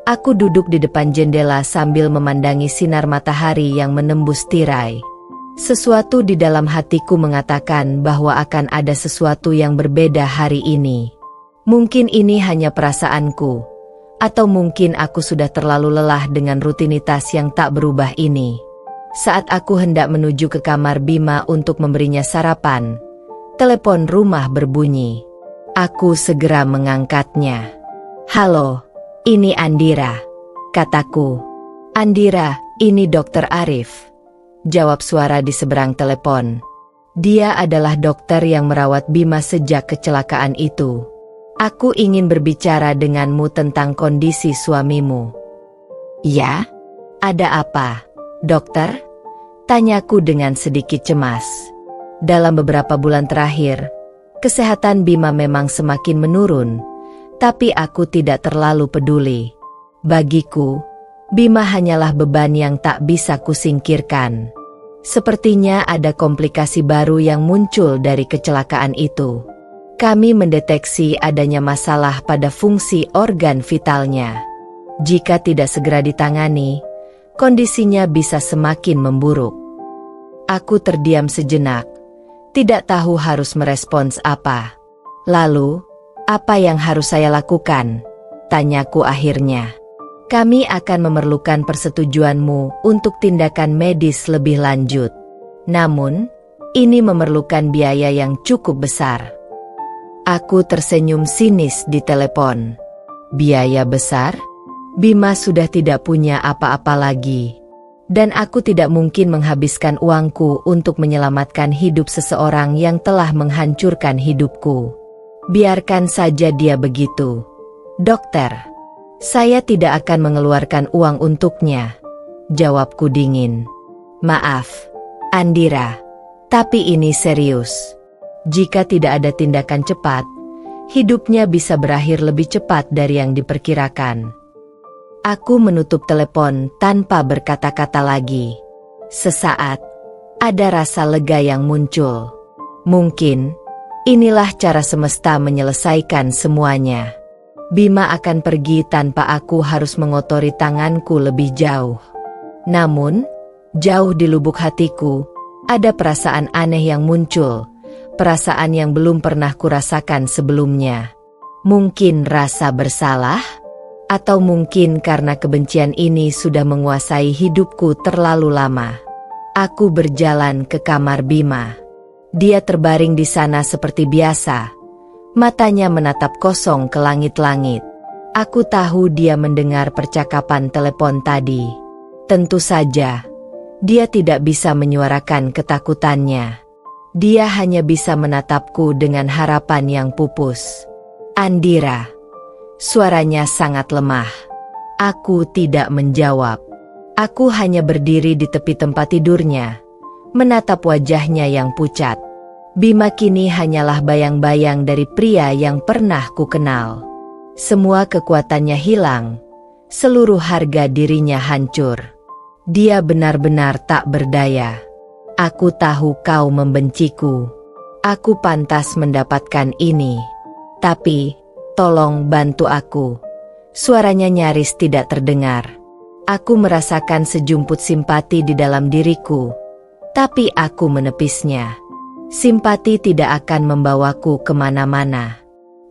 aku duduk di depan jendela sambil memandangi sinar matahari yang menembus tirai. Sesuatu di dalam hatiku mengatakan bahwa akan ada sesuatu yang berbeda hari ini. Mungkin ini hanya perasaanku, atau mungkin aku sudah terlalu lelah dengan rutinitas yang tak berubah ini. Saat aku hendak menuju ke kamar Bima untuk memberinya sarapan, telepon rumah berbunyi. Aku segera mengangkatnya. "Halo, ini Andira," kataku. "Andira, ini Dokter Arif," jawab suara di seberang telepon. Dia adalah dokter yang merawat Bima sejak kecelakaan itu. "Aku ingin berbicara denganmu tentang kondisi suamimu." "Ya? Ada apa, dokter?" tanyaku dengan sedikit cemas. Dalam beberapa bulan terakhir, kesehatan Bima memang semakin menurun, tapi aku tidak terlalu peduli. Bagiku, Bima hanyalah beban yang tak bisa kusingkirkan. Sepertinya ada komplikasi baru yang muncul dari kecelakaan itu. Kami mendeteksi adanya masalah pada fungsi organ vitalnya. Jika tidak segera ditangani, kondisinya bisa semakin memburuk. Aku terdiam sejenak, tidak tahu harus merespons apa. "Lalu, apa yang harus saya lakukan?" tanyaku akhirnya. "Kami akan memerlukan persetujuanmu untuk tindakan medis lebih lanjut. Namun, ini memerlukan biaya yang cukup besar." Aku tersenyum sinis di telepon. Biaya besar? Bima sudah tidak punya apa-apa lagi. Dan aku tidak mungkin menghabiskan uangku untuk menyelamatkan hidup seseorang yang telah menghancurkan hidupku. Biarkan saja dia begitu. Dokter, saya tidak akan mengeluarkan uang untuknya, jawabku dingin. Maaf, Andira, tapi ini serius. Jika tidak ada tindakan cepat, hidupnya bisa berakhir lebih cepat dari yang diperkirakan. Aku menutup telepon tanpa berkata-kata lagi. Sesaat, ada rasa lega yang muncul. Mungkin, inilah cara semesta menyelesaikan semuanya. Bima akan pergi tanpa aku harus mengotori tanganku lebih jauh. Namun, jauh di lubuk hatiku, ada perasaan aneh yang muncul, perasaan yang belum pernah kurasakan sebelumnya. Mungkin rasa bersalah? Atau mungkin karena kebencian ini sudah menguasai hidupku terlalu lama. Aku berjalan ke kamar Bima. Dia terbaring di sana seperti biasa. Matanya menatap kosong ke langit-langit. Aku tahu dia mendengar percakapan telepon tadi. Tentu saja, dia tidak bisa menyuarakan ketakutannya. Dia hanya bisa menatapku dengan harapan yang pupus. Andira. Suaranya sangat lemah. Aku tidak menjawab. Aku hanya berdiri di tepi tempat tidurnya, menatap wajahnya yang pucat. Bima kini hanyalah bayang-bayang dari pria yang pernah kukenal. Semua kekuatannya hilang, seluruh harga dirinya hancur. Dia benar-benar tak berdaya. Aku tahu kau membenciku. Aku pantas mendapatkan ini. Tapi, tolong bantu aku. Suaranya nyaris tidak terdengar. Aku merasakan sejumput simpati di dalam diriku, tapi aku menepisnya. Simpati tidak akan membawaku kemana-mana.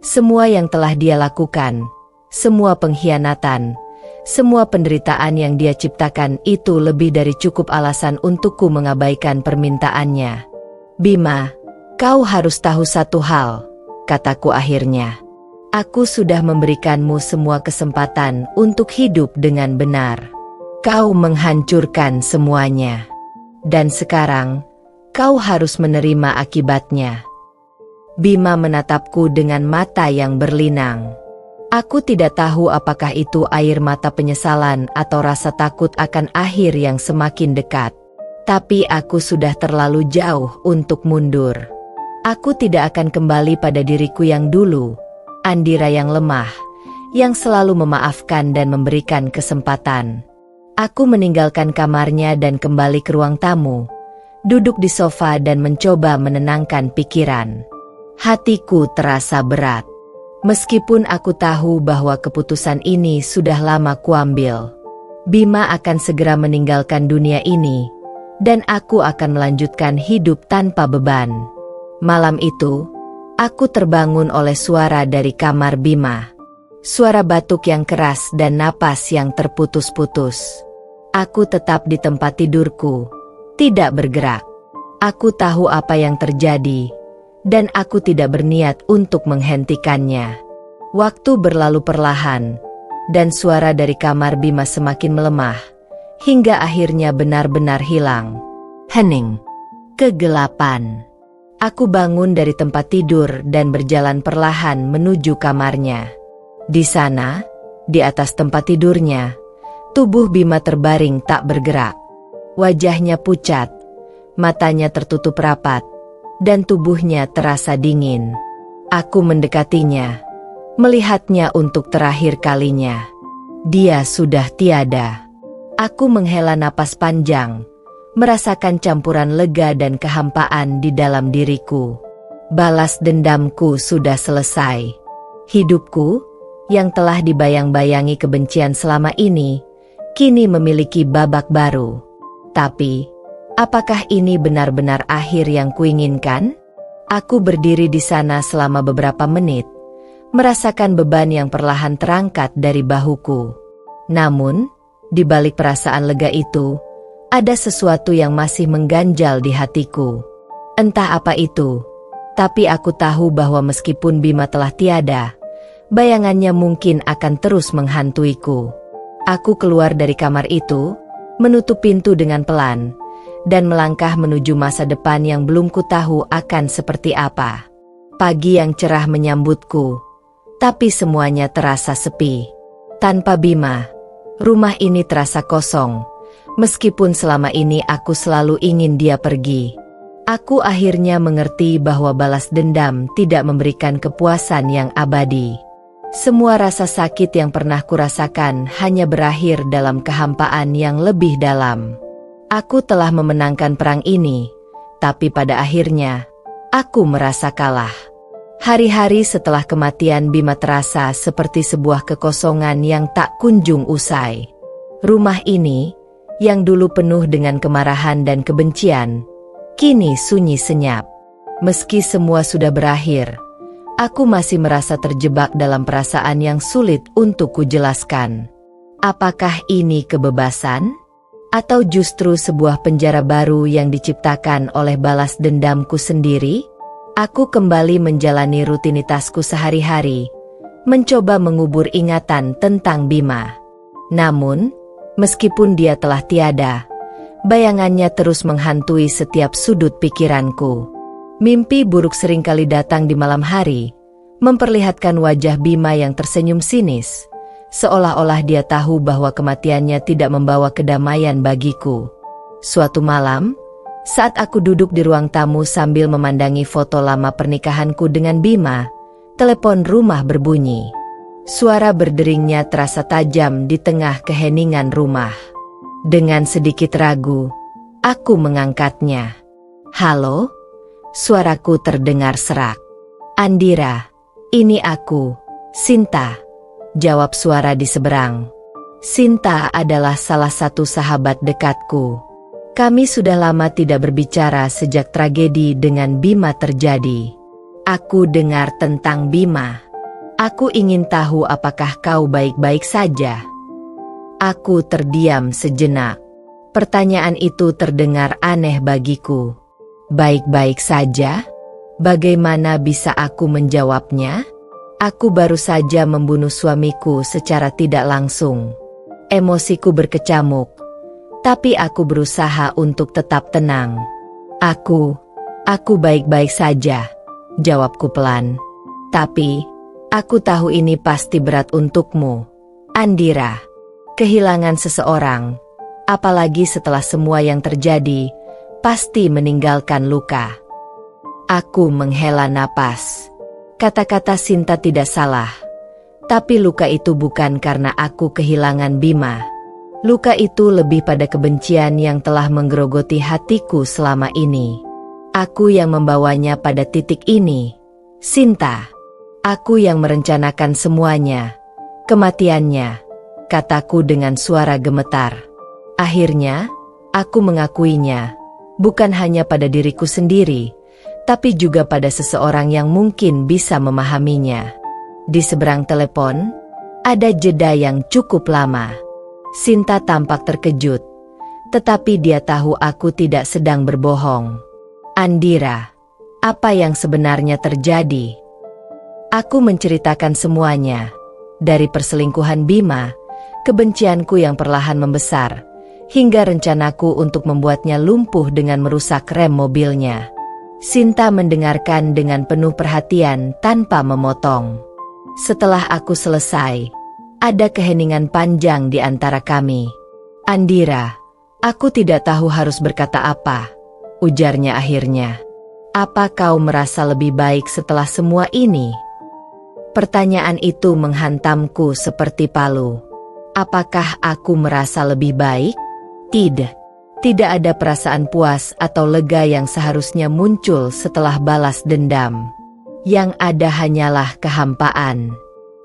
Semua yang telah dia lakukan, semua pengkhianatan, semua penderitaan yang dia ciptakan itu lebih dari cukup alasan untukku mengabaikan permintaannya. Bima, kau harus tahu satu hal, kataku akhirnya. Aku sudah memberikanmu semua kesempatan untuk hidup dengan benar. Kau menghancurkan semuanya. Dan sekarang, kau harus menerima akibatnya. Bima menatapku dengan mata yang berlinang. Aku tidak tahu apakah itu air mata penyesalan atau rasa takut akan akhir yang semakin dekat. Tapi aku sudah terlalu jauh untuk mundur. Aku tidak akan kembali pada diriku yang dulu, Andira yang lemah, yang selalu memaafkan dan memberikan kesempatan. Aku meninggalkan kamarnya dan kembali ke ruang tamu, duduk di sofa dan mencoba menenangkan pikiran. Hatiku terasa berat. Meskipun aku tahu bahwa keputusan ini sudah lama kuambil. Bima akan segera meninggalkan dunia ini, dan aku akan melanjutkan hidup tanpa beban. Malam itu, aku terbangun oleh suara dari kamar Bima. Suara batuk yang keras dan napas yang terputus-putus. Aku tetap di tempat tidurku, tidak bergerak. Aku tahu apa yang terjadi, dan aku tidak berniat untuk menghentikannya. Waktu berlalu perlahan, dan suara dari kamar Bima semakin melemah, hingga akhirnya benar-benar hilang. Hening. Kegelapan. Aku bangun dari tempat tidur dan berjalan perlahan menuju kamarnya. Di sana, di atas tempat tidurnya, tubuh Bima terbaring tak bergerak. Wajahnya pucat, matanya tertutup rapat, dan tubuhnya terasa dingin. Aku mendekatinya, melihatnya untuk terakhir kalinya. Dia sudah tiada. Aku menghela napas panjang, merasakan campuran lega dan kehampaan di dalam diriku. Balas dendamku sudah selesai. Hidupku, yang telah dibayang-bayangi kebencian selama ini, kini memiliki babak baru. Tapi, apakah ini benar-benar akhir yang kuinginkan? Aku berdiri di sana selama beberapa menit, merasakan beban yang perlahan terangkat dari bahuku. Namun, di balik perasaan lega itu, ada sesuatu yang masih mengganjal di hatiku. Entah apa itu, tapi aku tahu bahwa meskipun Bima telah tiada, bayangannya mungkin akan terus menghantuiku. Aku keluar dari kamar itu, menutup pintu dengan pelan, dan melangkah menuju masa depan yang belum kutahu akan seperti apa. Pagi yang cerah menyambutku, Tapi semuanya terasa sepi. Tanpa Bima, rumah ini terasa kosong. Meskipun selama ini aku selalu ingin dia pergi. Aku akhirnya mengerti bahwa balas dendam tidak memberikan kepuasan yang abadi. Semua rasa sakit yang pernah kurasakan hanya berakhir dalam kehampaan yang lebih dalam. Aku telah memenangkan perang ini, tapi pada akhirnya, aku merasa kalah. Hari-hari setelah kematian Bima terasa seperti sebuah kekosongan yang tak kunjung usai. Rumah ini, yang dulu penuh dengan kemarahan dan kebencian, kini sunyi senyap. Meski semua sudah berakhir, aku masih merasa terjebak dalam perasaan yang sulit untuk kujelaskan. Apakah ini kebebasan? Atau justru sebuah penjara baru yang diciptakan oleh balas dendamku sendiri? Aku kembali menjalani rutinitasku sehari-hari, mencoba mengubur ingatan tentang Bima. Namun, meskipun dia telah tiada, bayangannya terus menghantui setiap sudut pikiranku. Mimpi buruk seringkali datang di malam hari, memperlihatkan wajah Bima yang tersenyum sinis, seolah-olah dia tahu bahwa kematiannya tidak membawa kedamaian bagiku. Suatu malam, saat aku duduk di ruang tamu sambil memandangi foto lama pernikahanku dengan Bima, telepon rumah berbunyi. Suara berderingnya terasa tajam di tengah keheningan rumah. Dengan sedikit ragu, aku mengangkatnya. "Halo?" Suaraku terdengar serak. "Andira, ini aku, Sinta," jawab suara di seberang. Sinta adalah salah satu sahabat dekatku. Kami sudah lama tidak berbicara sejak tragedi dengan Bima terjadi. Aku dengar tentang Bima. Aku ingin tahu apakah kau baik-baik saja. Aku terdiam sejenak. Pertanyaan itu terdengar aneh bagiku. Baik-baik saja? Bagaimana bisa aku menjawabnya? Aku baru saja membunuh suamiku secara tidak langsung. Emosiku berkecamuk, tapi aku berusaha untuk tetap tenang. Aku baik-baik saja, jawabku pelan. Tapi, aku tahu ini pasti berat untukmu, Andira. Kehilangan seseorang, apalagi setelah semua yang terjadi, pasti meninggalkan luka. Aku menghela napas. Kata-kata Sinta tidak salah. Tapi luka itu bukan karena aku kehilangan Bima. Luka itu lebih pada kebencian yang telah menggerogoti hatiku selama ini. Aku yang membawanya pada titik ini. Sinta. Aku yang merencanakan semuanya. Kematiannya, kataku dengan suara gemetar. Akhirnya, aku mengakuinya. Bukan hanya pada diriku sendiri, tapi juga pada seseorang yang mungkin bisa memahaminya. Di seberang telepon, ada jeda yang cukup lama. Sinta tampak terkejut, tetapi dia tahu aku tidak sedang berbohong. Andira, apa yang sebenarnya terjadi? Aku menceritakan semuanya, dari perselingkuhan Bima, kebencianku yang perlahan membesar, hingga rencanaku untuk membuatnya lumpuh dengan merusak rem mobilnya. Sinta mendengarkan dengan penuh perhatian tanpa memotong. Setelah aku selesai, ada keheningan panjang di antara kami. Andira, aku tidak tahu harus berkata apa, ujarnya akhirnya. Apa kau merasa lebih baik setelah semua ini? Pertanyaan itu menghantamku seperti palu. Apakah aku merasa lebih baik? Tidak. Tidak ada perasaan puas atau lega yang seharusnya muncul setelah balas dendam. Yang ada hanyalah kehampaan.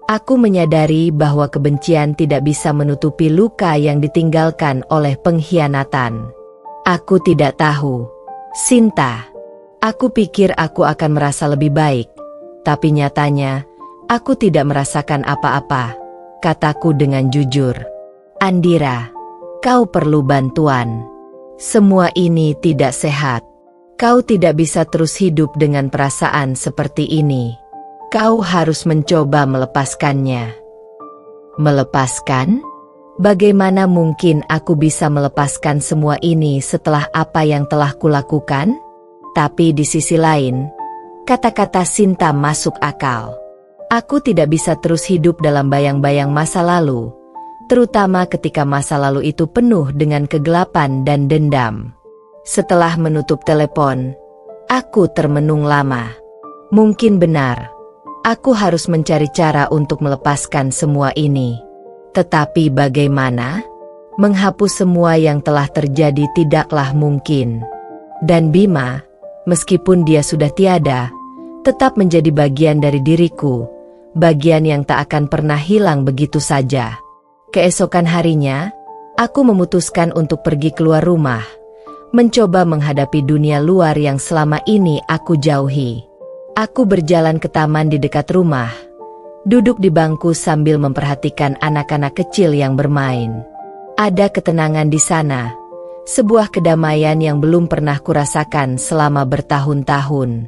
Aku menyadari bahwa kebencian tidak bisa menutupi luka yang ditinggalkan oleh pengkhianatan. Aku tidak tahu. Sinta, aku pikir aku akan merasa lebih baik. Tapi nyatanya, aku tidak merasakan apa-apa, kataku dengan jujur. Andira, kau perlu bantuan. Semua ini tidak sehat. Kau tidak bisa terus hidup dengan perasaan seperti ini. Kau harus mencoba melepaskannya. Melepaskan? Bagaimana mungkin aku bisa melepaskan semua ini setelah apa yang telah kulakukan? Tapi di sisi lain, kata-kata Sinta masuk akal. Aku tidak bisa terus hidup dalam bayang-bayang masa lalu, terutama ketika masa lalu itu penuh dengan kegelapan dan dendam. Setelah menutup telepon, aku termenung lama. Mungkin benar, aku harus mencari cara untuk melepaskan semua ini. Tetapi bagaimana? Menghapus semua yang telah terjadi tidaklah mungkin. Dan Bima, meskipun dia sudah tiada, tetap menjadi bagian dari diriku, bagian yang tak akan pernah hilang begitu saja. Keesokan harinya, aku memutuskan untuk pergi keluar rumah, mencoba menghadapi dunia luar yang selama ini aku jauhi. Aku berjalan ke taman di dekat rumah, duduk di bangku sambil memperhatikan anak-anak kecil yang bermain. Ada ketenangan di sana, sebuah kedamaian yang belum pernah kurasakan selama bertahun-tahun.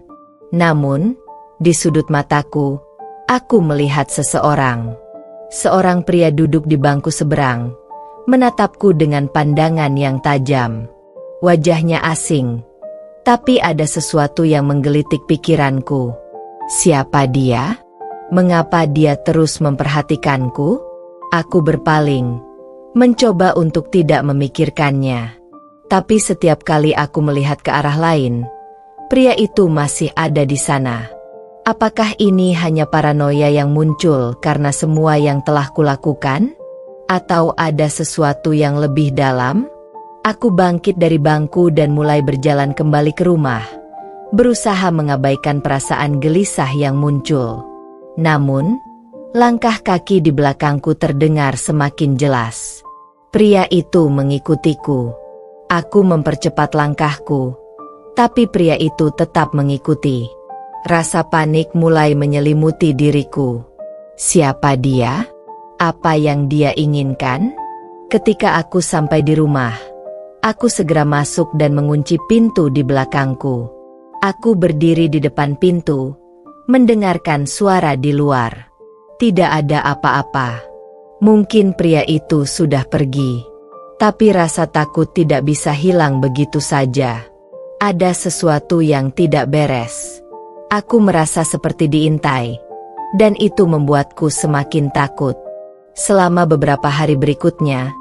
Namun, di sudut mataku, aku melihat seseorang. Seorang pria duduk di bangku seberang, menatapku dengan pandangan yang tajam. Wajahnya asing, tapi ada sesuatu yang menggelitik pikiranku. Siapa dia? Mengapa dia terus memperhatikanku? Aku berpaling, mencoba untuk tidak memikirkannya. Tapi setiap kali aku melihat ke arah lain, pria itu masih ada di sana. Apakah ini hanya paranoia yang muncul karena semua yang telah kulakukan? Atau ada sesuatu yang lebih dalam? Aku bangkit dari bangku dan mulai berjalan kembali ke rumah, berusaha mengabaikan perasaan gelisah yang muncul. Namun, langkah kaki di belakangku terdengar semakin jelas. Pria itu mengikutiku. Aku mempercepat langkahku, tapi pria itu tetap mengikuti. Rasa panik mulai menyelimuti diriku. Siapa dia? Apa yang dia inginkan? Ketika aku sampai di rumah, aku segera masuk dan mengunci pintu di belakangku. Aku berdiri di depan pintu, mendengarkan suara di luar. Tidak ada apa-apa. Mungkin pria itu sudah pergi. Tapi rasa takut tidak bisa hilang begitu saja. Ada sesuatu yang tidak beres. Aku merasa seperti diintai, dan itu membuatku semakin takut. Selama beberapa hari berikutnya,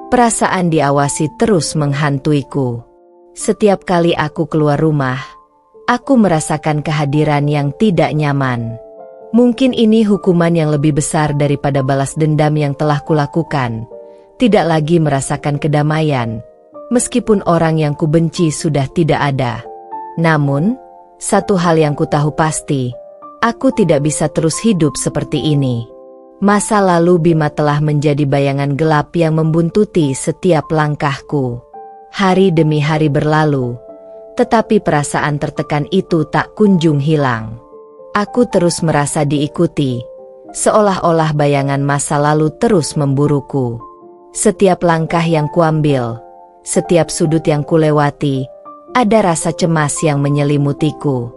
perasaan diawasi terus menghantuiku. Setiap kali aku keluar rumah, aku merasakan kehadiran yang tidak nyaman. Mungkin ini hukuman yang lebih besar daripada balas dendam yang telah kulakukan. Tidak lagi merasakan kedamaian, meskipun orang yang kubenci sudah tidak ada. Namun, satu hal yang ku tahu pasti, aku tidak bisa terus hidup seperti ini. Masa lalu Bima telah menjadi bayangan gelap yang membuntuti setiap langkahku. Hari demi hari berlalu, tetapi perasaan tertekan itu tak kunjung hilang. Aku terus merasa diikuti, seolah-olah bayangan masa lalu terus memburuku. Setiap langkah yang kuambil, setiap sudut yang kulewati, ada rasa cemas yang menyelimutiku.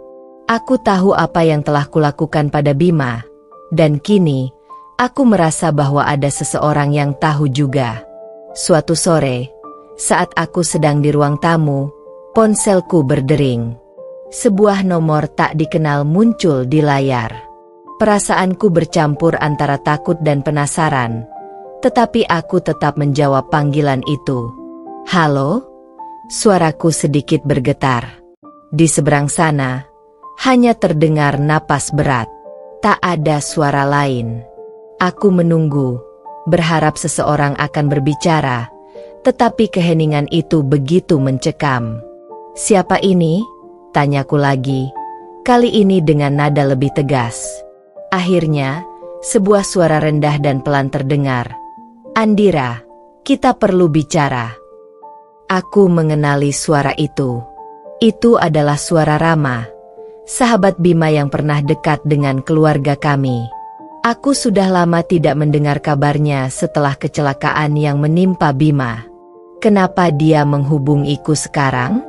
Aku tahu apa yang telah kulakukan pada Bima, dan kini, aku merasa bahwa ada seseorang yang tahu juga. Suatu sore, saat aku sedang di ruang tamu, ponselku berdering. Sebuah nomor tak dikenal muncul di layar. Perasaanku bercampur antara takut dan penasaran, tetapi aku tetap menjawab panggilan itu. Halo? Suaraku sedikit bergetar. Di seberang sana, hanya terdengar napas berat. Tak ada suara lain. Aku menunggu, berharap seseorang akan berbicara, tetapi keheningan itu begitu mencekam. Siapa ini? Tanyaku lagi, kali ini dengan nada lebih tegas. Akhirnya, sebuah suara rendah dan pelan terdengar. Andira, kita perlu bicara. Aku mengenali suara itu. Itu adalah suara Rama, sahabat Bima yang pernah dekat dengan keluarga kami. Aku sudah lama tidak mendengar kabarnya setelah kecelakaan yang menimpa Bima. Kenapa dia menghubungiku sekarang?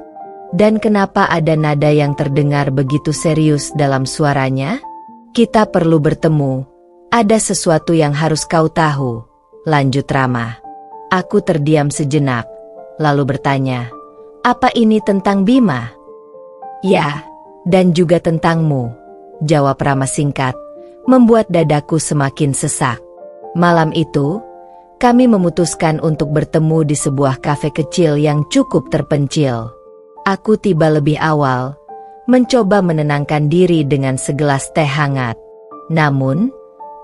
Dan kenapa ada nada yang terdengar begitu serius dalam suaranya? Kita perlu bertemu. Ada sesuatu yang harus kau tahu, lanjut Rama. Aku terdiam sejenak, lalu bertanya, apa ini tentang Bima? Ya, dan juga tentangmu, jawab Rama singkat. membuat dadaku semakin sesak. Malam itu, kami memutuskan untuk bertemu di sebuah kafe kecil yang cukup terpencil. Aku tiba lebih awal, mencoba menenangkan diri dengan segelas teh hangat. Namun,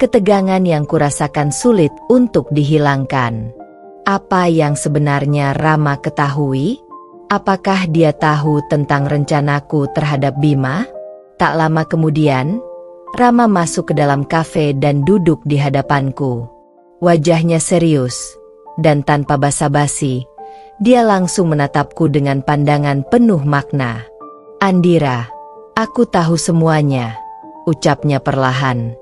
ketegangan yang kurasakan sulit untuk dihilangkan. Apa yang sebenarnya Rama ketahui? Apakah dia tahu tentang rencanaku terhadap Bima? Tak lama kemudian, Rama masuk ke dalam kafe dan duduk di hadapanku. Wajahnya serius, dan tanpa basa-basi, dia langsung menatapku dengan pandangan penuh makna. "Andira, aku tahu semuanya," ucapnya perlahan.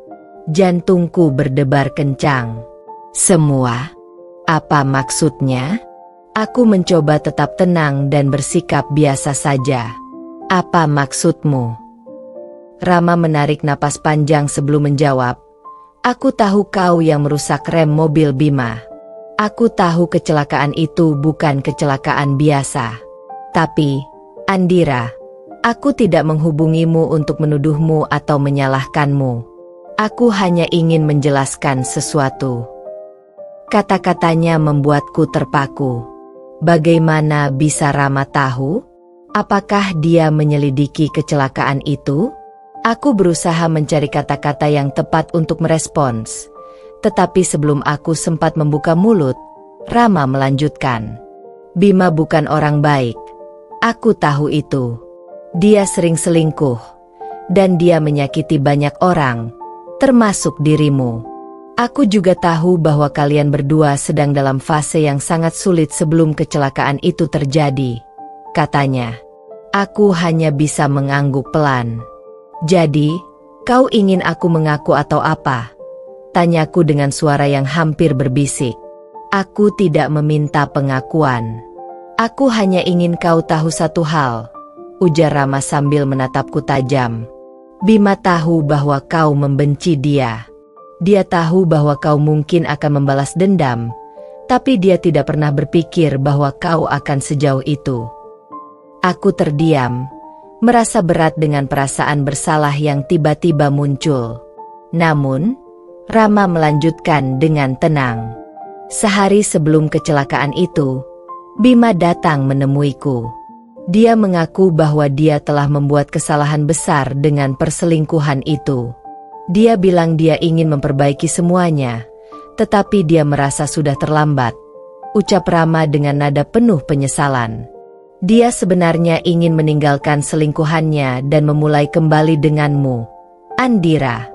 Jantungku berdebar kencang. "Semua? Apa maksudnya?" Aku mencoba tetap tenang dan bersikap biasa saja. "Apa maksudmu?" Rama menarik napas panjang sebelum menjawab. "Aku tahu kau yang merusak rem mobil Bima. Aku tahu kecelakaan itu bukan kecelakaan biasa. Tapi, Andira, aku tidak menghubungimu untuk menuduhmu atau menyalahkanmu. Aku hanya ingin menjelaskan sesuatu." Kata-katanya membuatku terpaku. Bagaimana bisa Rama tahu? Apakah dia menyelidiki kecelakaan itu? Aku berusaha mencari kata-kata yang tepat untuk merespons. Tetapi sebelum aku sempat membuka mulut, Rama melanjutkan. "Bima bukan orang baik. Aku tahu itu. Dia sering selingkuh. Dan dia menyakiti banyak orang, termasuk dirimu. Aku juga tahu bahwa kalian berdua sedang dalam fase yang sangat sulit sebelum kecelakaan itu terjadi," katanya. Aku hanya bisa mengangguk pelan. "Jadi, kau ingin aku mengaku atau apa?" tanyaku dengan suara yang hampir berbisik. "Aku tidak meminta pengakuan. Aku hanya ingin kau tahu satu hal," ujar Rama sambil menatapku tajam. "Bima tahu bahwa kau membenci dia. Dia tahu bahwa kau mungkin akan membalas dendam, tapi dia tidak pernah berpikir bahwa kau akan sejauh itu." Aku terdiam, merasa berat dengan perasaan bersalah yang tiba-tiba muncul. Namun, Rama melanjutkan dengan tenang. "Sehari sebelum kecelakaan itu, Bima datang menemuiku. Dia mengaku bahwa dia telah membuat kesalahan besar dengan perselingkuhan itu. Dia bilang dia ingin memperbaiki semuanya, tetapi dia merasa sudah terlambat," ucap Rama dengan nada penuh penyesalan. "Dia sebenarnya ingin meninggalkan selingkuhannya dan memulai kembali denganmu, Andira.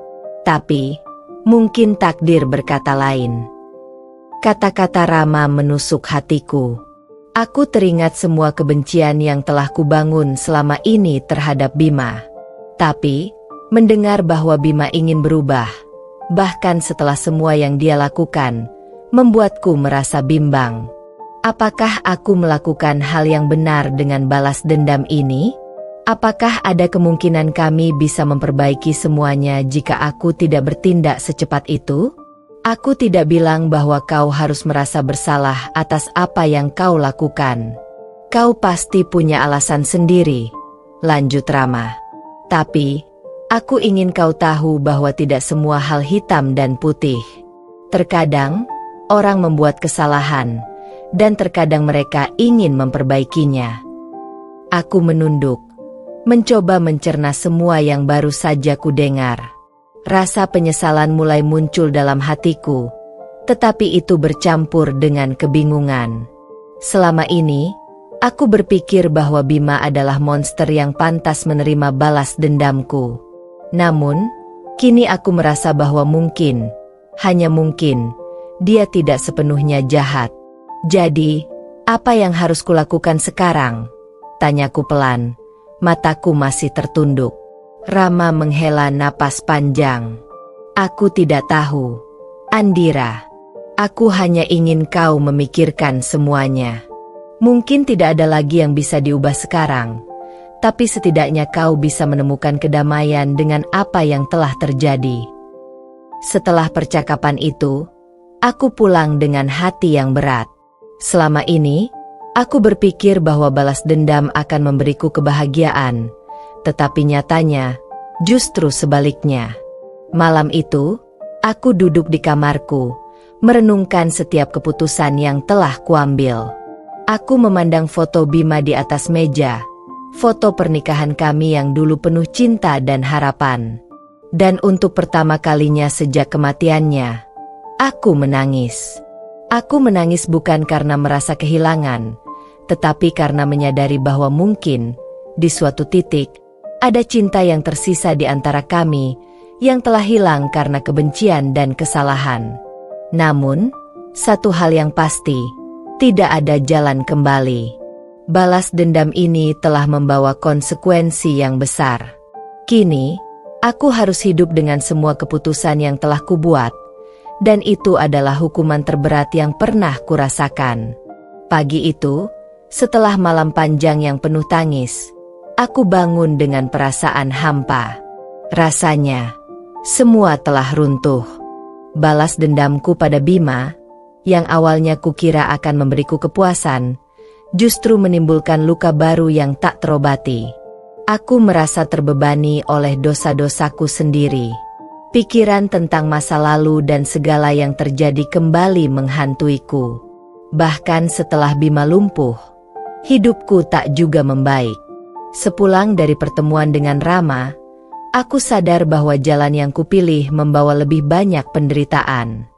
Tapi, mungkin takdir berkata lain." Kata-kata Rama menusuk hatiku. Aku teringat semua kebencian yang telah kubangun selama ini terhadap Bima. Tapi, mendengar bahwa Bima ingin berubah, bahkan setelah semua yang dia lakukan, membuatku merasa bimbang. Apakah aku melakukan hal yang benar dengan balas dendam ini? Apakah ada kemungkinan kami bisa memperbaiki semuanya jika aku tidak bertindak secepat itu? Aku tidak bilang bahwa kau harus merasa bersalah atas apa yang kau lakukan. Kau pasti punya alasan sendiri, lanjut Rama. Tapi, aku ingin kau tahu bahwa tidak semua hal hitam dan putih. Terkadang, orang membuat kesalahan, dan terkadang mereka ingin memperbaikinya. Aku menunduk, mencoba mencerna semua yang baru saja kudengar. Rasa penyesalan mulai muncul dalam hatiku, tetapi itu bercampur dengan kebingungan. Selama ini, aku berpikir bahwa Bima adalah monster yang pantas menerima balas dendamku. Namun, kini aku merasa bahwa mungkin, hanya mungkin, dia tidak sepenuhnya jahat. "Jadi, apa yang harus kulakukan sekarang?" tanyaku pelan. Mataku masih tertunduk. Rama menghela napas panjang. "Aku tidak tahu, Andira. Aku hanya ingin kau memikirkan semuanya. Mungkin tidak ada lagi yang bisa diubah sekarang, tapi setidaknya kau bisa menemukan kedamaian dengan apa yang telah terjadi." Setelah percakapan itu, aku pulang dengan hati yang berat. Selama ini, aku berpikir bahwa balas dendam akan memberiku kebahagiaan, tetapi nyatanya, justru sebaliknya. Malam itu, aku duduk di kamarku, merenungkan setiap keputusan yang telah kuambil. Aku memandang foto Bima di atas meja, foto pernikahan kami yang dulu penuh cinta dan harapan. Dan untuk pertama kalinya sejak kematiannya, aku menangis. Aku menangis bukan karena merasa kehilangan, tetapi karena menyadari bahwa mungkin, di suatu titik, ada cinta yang tersisa di antara kami, yang telah hilang karena kebencian dan kesalahan. Namun, satu hal yang pasti, tidak ada jalan kembali. Balas dendam ini telah membawa konsekuensi yang besar. Kini, aku harus hidup dengan semua keputusan yang telah kubuat, dan itu adalah hukuman terberat yang pernah kurasakan. Pagi itu, setelah malam panjang yang penuh tangis, aku bangun dengan perasaan hampa. Rasanya, semua telah runtuh. Balas dendamku pada Bima, yang awalnya kukira akan memberiku kepuasan, justru menimbulkan luka baru yang tak terobati. Aku merasa terbebani oleh dosa-dosaku sendiri. Pikiran tentang masa lalu dan segala yang terjadi kembali menghantuiku. Bahkan setelah Bima lumpuh, hidupku tak juga membaik. Sepulang dari pertemuan dengan Rama, aku sadar bahwa jalan yang kupilih membawa lebih banyak penderitaan.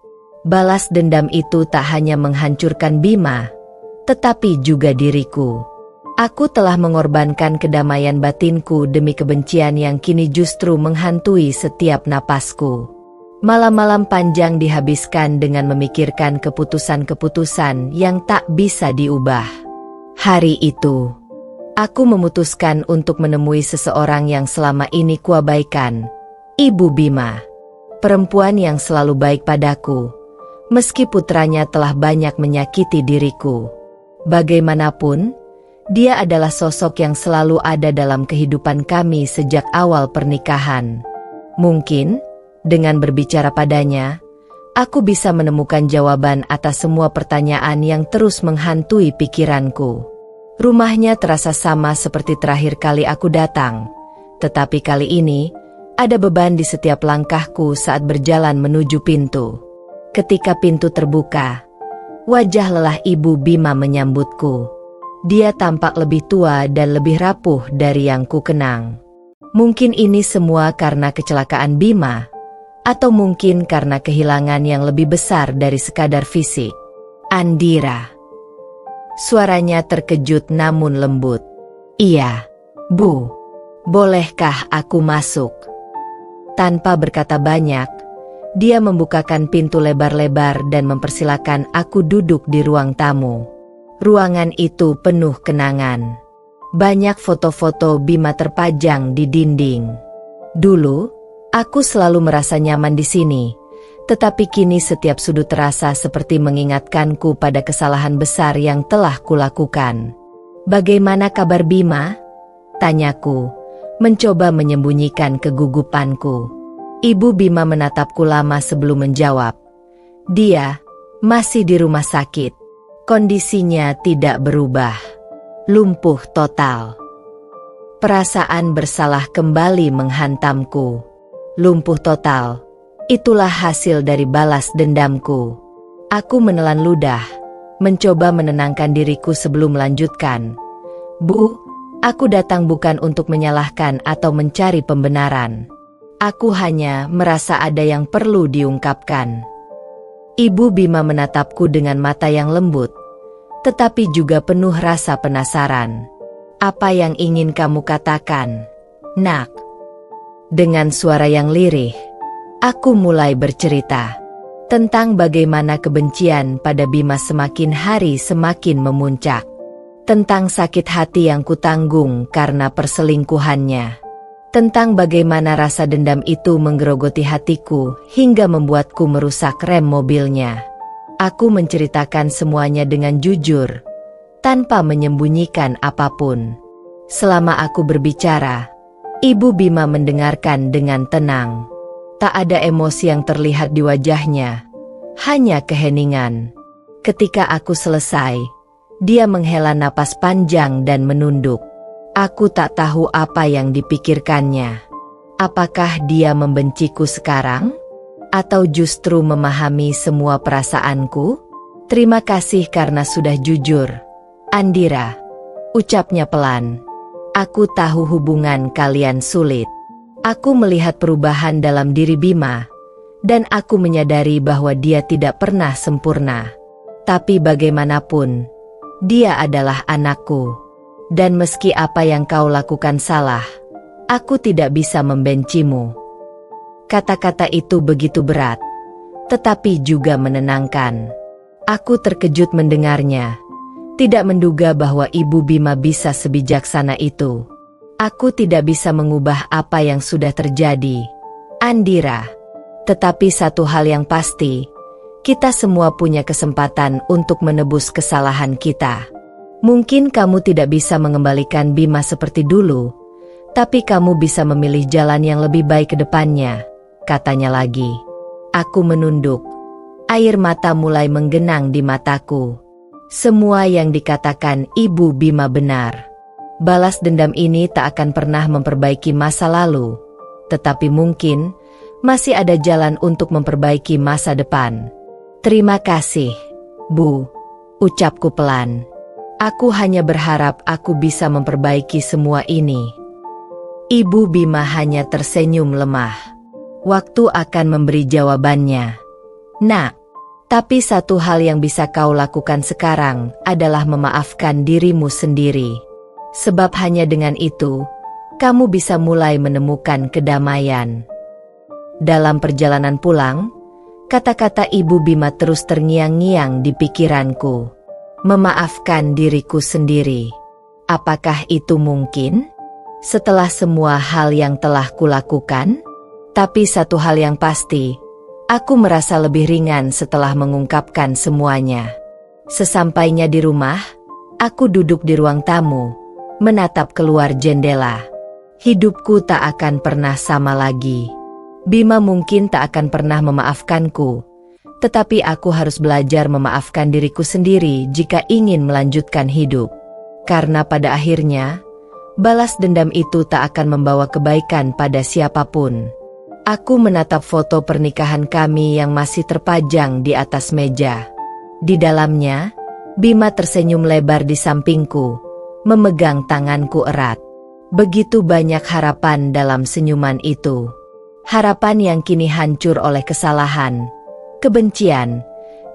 Balas dendam itu tak hanya menghancurkan Bima, tetapi juga diriku. Aku telah mengorbankan kedamaian batinku demi kebencian yang kini justru menghantui setiap napasku. Malam-malam panjang dihabiskan dengan memikirkan keputusan-keputusan yang tak bisa diubah. Hari itu, aku memutuskan untuk menemui seseorang yang selama ini kuabaikan, Ibu Bima. Perempuan yang selalu baik padaku, meski putranya telah banyak menyakiti diriku. Bagaimanapun, dia adalah sosok yang selalu ada dalam kehidupan kami sejak awal pernikahan. Mungkin, dengan berbicara padanya, aku bisa menemukan jawaban atas semua pertanyaan yang terus menghantui pikiranku. Rumahnya terasa sama seperti terakhir kali aku datang, tetapi kali ini, ada beban di setiap langkahku saat berjalan menuju pintu. Ketika pintu terbuka, wajah lelah Ibu Bima menyambutku. Dia tampak lebih tua dan lebih rapuh dari yang kukenang. Mungkin ini semua karena kecelakaan Bima, atau mungkin karena kehilangan yang lebih besar dari sekadar fisik. Andira. Suaranya terkejut namun lembut. Iya, Bu. Bolehkah aku masuk? Tanpa berkata banyak, dia membukakan pintu lebar-lebar dan mempersilakan aku duduk di ruang tamu. Ruangan itu penuh kenangan. Banyak foto-foto Bima terpajang di dinding. Dulu, aku selalu merasa nyaman di sini, tetapi kini setiap sudut terasa seperti mengingatkanku pada kesalahan besar yang telah kulakukan. Bagaimana kabar Bima? Tanyaku, mencoba menyembunyikan kegugupanku. Ibu Bima menatapku lama sebelum menjawab. Dia masih di rumah sakit. Kondisinya tidak berubah. Lumpuh total. Perasaan bersalah kembali menghantamku. Lumpuh total. Itulah hasil dari balas dendamku. Aku menelan ludah, mencoba menenangkan diriku sebelum melanjutkan. Bu, aku datang bukan untuk menyalahkan atau mencari pembenaran. Aku hanya merasa ada yang perlu diungkapkan. Ibu Bima menatapku dengan mata yang lembut, tetapi juga penuh rasa penasaran. Apa yang ingin kamu katakan, Nak? Dengan suara yang lirih, aku mulai bercerita tentang bagaimana kebencian pada Bima semakin hari semakin memuncak. Tentang sakit hati yang kutanggung karena perselingkuhannya. Tentang bagaimana rasa dendam itu menggerogoti hatiku hingga membuatku merusak rem mobilnya. Aku menceritakan semuanya dengan jujur, tanpa menyembunyikan apapun. Selama aku berbicara, Ibu Bima mendengarkan dengan tenang. Tak ada emosi yang terlihat di wajahnya, hanya keheningan. Ketika aku selesai, dia menghela napas panjang dan menunduk. Aku tak tahu apa yang dipikirkannya. Apakah dia membenciku sekarang? Atau justru memahami semua perasaanku? Terima kasih karena sudah jujur, Andira, ucapnya pelan. Aku tahu hubungan kalian sulit. Aku melihat perubahan dalam diri Bima, dan aku menyadari bahwa dia tidak pernah sempurna. Tapi bagaimanapun, dia adalah anakku. Dan meski apa yang kau lakukan salah, aku tidak bisa membencimu. Kata-kata itu begitu berat, tetapi juga menenangkan. Aku terkejut mendengarnya, tidak menduga bahwa Ibu Bima bisa sebijaksana itu. Aku tidak bisa mengubah apa yang sudah terjadi, Andira. Tetapi satu hal yang pasti, kita semua punya kesempatan untuk menebus kesalahan kita. Mungkin kamu tidak bisa mengembalikan Bima seperti dulu, tapi kamu bisa memilih jalan yang lebih baik ke depannya, katanya lagi. Aku menunduk. Air mata mulai menggenang di mataku. Semua yang dikatakan Ibu Bima benar. Balas dendam ini tak akan pernah memperbaiki masa lalu, tetapi mungkin masih ada jalan untuk memperbaiki masa depan. Terima kasih, Bu, ucapku pelan. Aku hanya berharap aku bisa memperbaiki semua ini. Ibu Bima hanya tersenyum lemah. Waktu akan memberi jawabannya. Nak, tapi satu hal yang bisa kau lakukan sekarang adalah memaafkan dirimu sendiri. Sebab hanya dengan itu, kamu bisa mulai menemukan kedamaian. Dalam perjalanan pulang, kata-kata Ibu Bima terus terngiang-ngiang di pikiranku. Memaafkan diriku sendiri. Apakah itu mungkin? Setelah semua hal yang telah kulakukan? Tapi satu hal yang pasti, aku merasa lebih ringan setelah mengungkapkan semuanya. Sesampainya di rumah, aku duduk di ruang tamu, menatap keluar jendela. Hidupku tak akan pernah sama lagi. Bima mungkin tak akan pernah memaafkanku, tetapi aku harus belajar memaafkan diriku sendiri jika ingin melanjutkan hidup. Karena pada akhirnya, balas dendam itu tak akan membawa kebaikan pada siapapun. Aku menatap foto pernikahan kami yang masih terpajang di atas meja. Di dalamnya, Bima tersenyum lebar di sampingku, memegang tanganku erat. Begitu banyak harapan dalam senyuman itu. Harapan yang kini hancur oleh kesalahan, kebencian,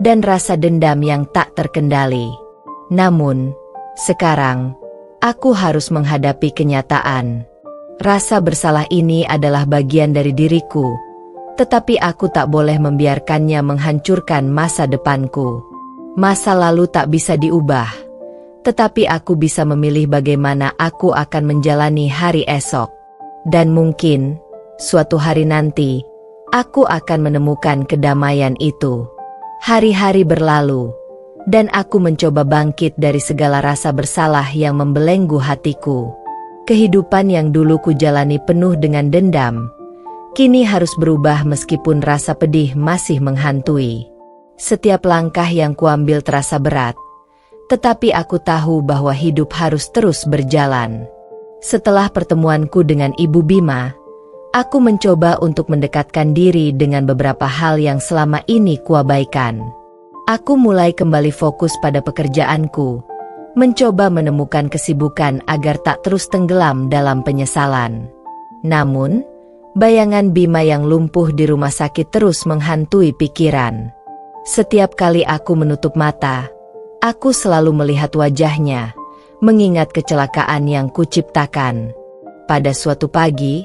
dan rasa dendam yang tak terkendali. Namun, sekarang, aku harus menghadapi kenyataan. Rasa bersalah ini adalah bagian dari diriku, tetapi aku tak boleh membiarkannya menghancurkan masa depanku. Masa lalu tak bisa diubah, tetapi aku bisa memilih bagaimana aku akan menjalani hari esok. Dan mungkin, suatu hari nanti, aku akan menemukan kedamaian itu. Hari-hari berlalu, dan aku mencoba bangkit dari segala rasa bersalah yang membelenggu hatiku. Kehidupan yang dulu kujalani penuh dengan dendam, kini harus berubah meskipun rasa pedih masih menghantui. Setiap langkah yang kuambil terasa berat, tetapi aku tahu bahwa hidup harus terus berjalan. Setelah pertemuanku dengan Ibu Bima, aku mencoba untuk mendekatkan diri dengan beberapa hal yang selama ini kuabaikan. Aku mulai kembali fokus pada pekerjaanku, mencoba menemukan kesibukan agar tak terus tenggelam dalam penyesalan. Namun, bayangan Bima yang lumpuh di rumah sakit terus menghantui pikiran. Setiap kali aku menutup mata, aku selalu melihat wajahnya, mengingat kecelakaan yang kuciptakan. Pada suatu pagi,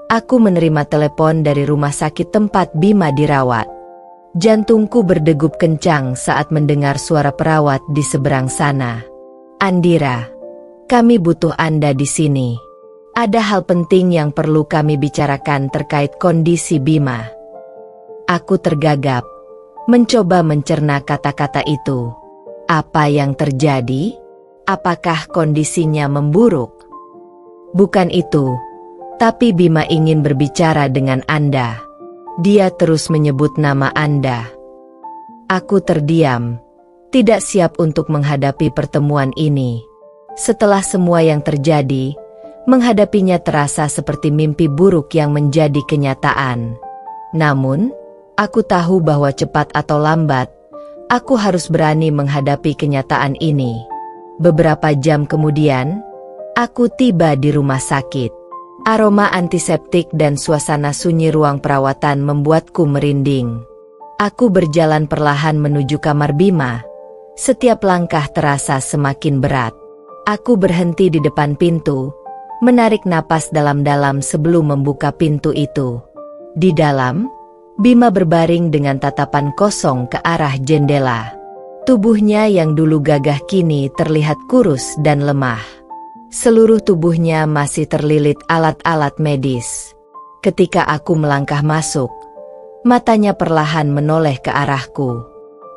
aku menerima telepon dari rumah sakit tempat Bima dirawat. Jantungku berdegup kencang saat mendengar suara perawat di seberang sana. Andira, kami butuh Anda di sini. Ada hal penting yang perlu kami bicarakan terkait kondisi Bima. Aku tergagap, mencoba mencerna kata-kata itu. Apa yang terjadi? Apakah kondisinya memburuk? Bukan itu, tapi Bima ingin berbicara dengan Anda. Dia terus menyebut nama Anda. Aku terdiam, tidak siap untuk menghadapi pertemuan ini. Setelah semua yang terjadi, Menghadapinya terasa seperti mimpi buruk yang menjadi kenyataan. Namun, aku tahu bahwa cepat atau lambat, aku harus berani menghadapi kenyataan ini. Beberapa jam kemudian, aku tiba di rumah sakit. Aroma antiseptik dan suasana sunyi ruang perawatan membuatku merinding. Aku berjalan perlahan menuju kamar Bima. Setiap langkah terasa semakin berat. Aku berhenti di depan pintu, menarik napas dalam-dalam sebelum membuka pintu itu. Di dalam, Bima berbaring dengan tatapan kosong ke arah jendela. Tubuhnya yang dulu gagah kini terlihat kurus dan lemah. Seluruh tubuhnya masih terlilit alat-alat medis. Ketika aku melangkah masuk, matanya perlahan menoleh ke arahku.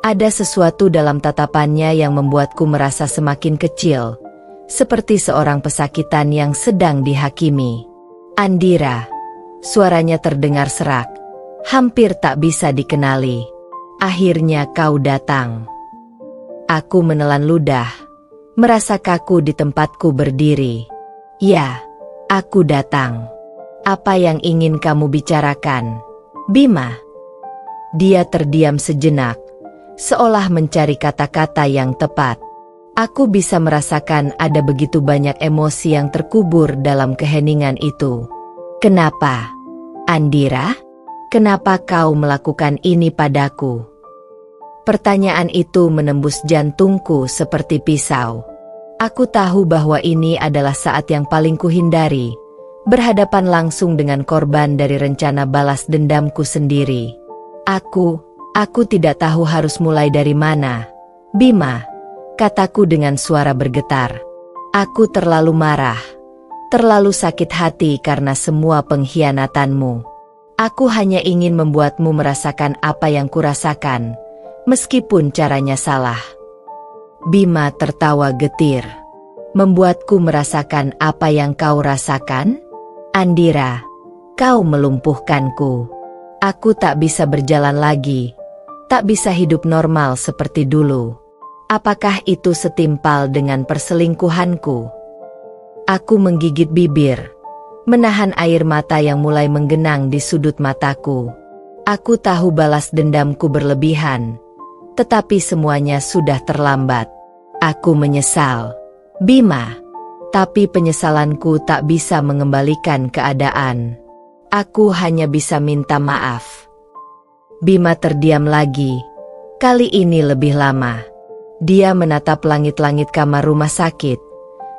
Ada sesuatu dalam tatapannya yang membuatku merasa semakin kecil, seperti seorang pesakitan yang sedang dihakimi. "Andira," suaranya terdengar serak, hampir tak bisa dikenali. "Akhirnya kau datang." Aku menelan ludah, merasa kaku di tempatku berdiri. "Ya, aku datang. Apa yang ingin kamu bicarakan, Bima?" Dia terdiam sejenak, seolah mencari kata-kata yang tepat. Aku bisa merasakan ada begitu banyak emosi yang terkubur dalam keheningan itu. "Kenapa, Andira? Kenapa kau melakukan ini padaku?" Pertanyaan itu menembus jantungku seperti pisau. Aku tahu bahwa ini adalah saat yang paling kuhindari, berhadapan langsung dengan korban dari rencana balas dendamku sendiri. Aku tidak tahu harus mulai dari mana, Bima, kataku dengan suara bergetar. Aku terlalu marah, terlalu sakit hati karena semua pengkhianatanmu. Aku hanya ingin membuatmu merasakan apa yang kurasakan, meskipun caranya salah. Bima tertawa getir. "Membuatku merasakan apa yang kau rasakan? Andira, kau melumpuhkanku. Aku tak bisa berjalan lagi. Tak bisa hidup normal seperti dulu. Apakah itu setimpal dengan perselingkuhanku?" Aku menggigit bibir, menahan air mata yang mulai menggenang di sudut mataku. Aku tahu balas dendamku berlebihan, tetapi semuanya sudah terlambat. Aku menyesal, Bima, tapi penyesalanku tak bisa mengembalikan keadaan. Aku hanya bisa minta maaf. Bima terdiam lagi, kali ini lebih lama. Dia menatap langit-langit kamar rumah sakit,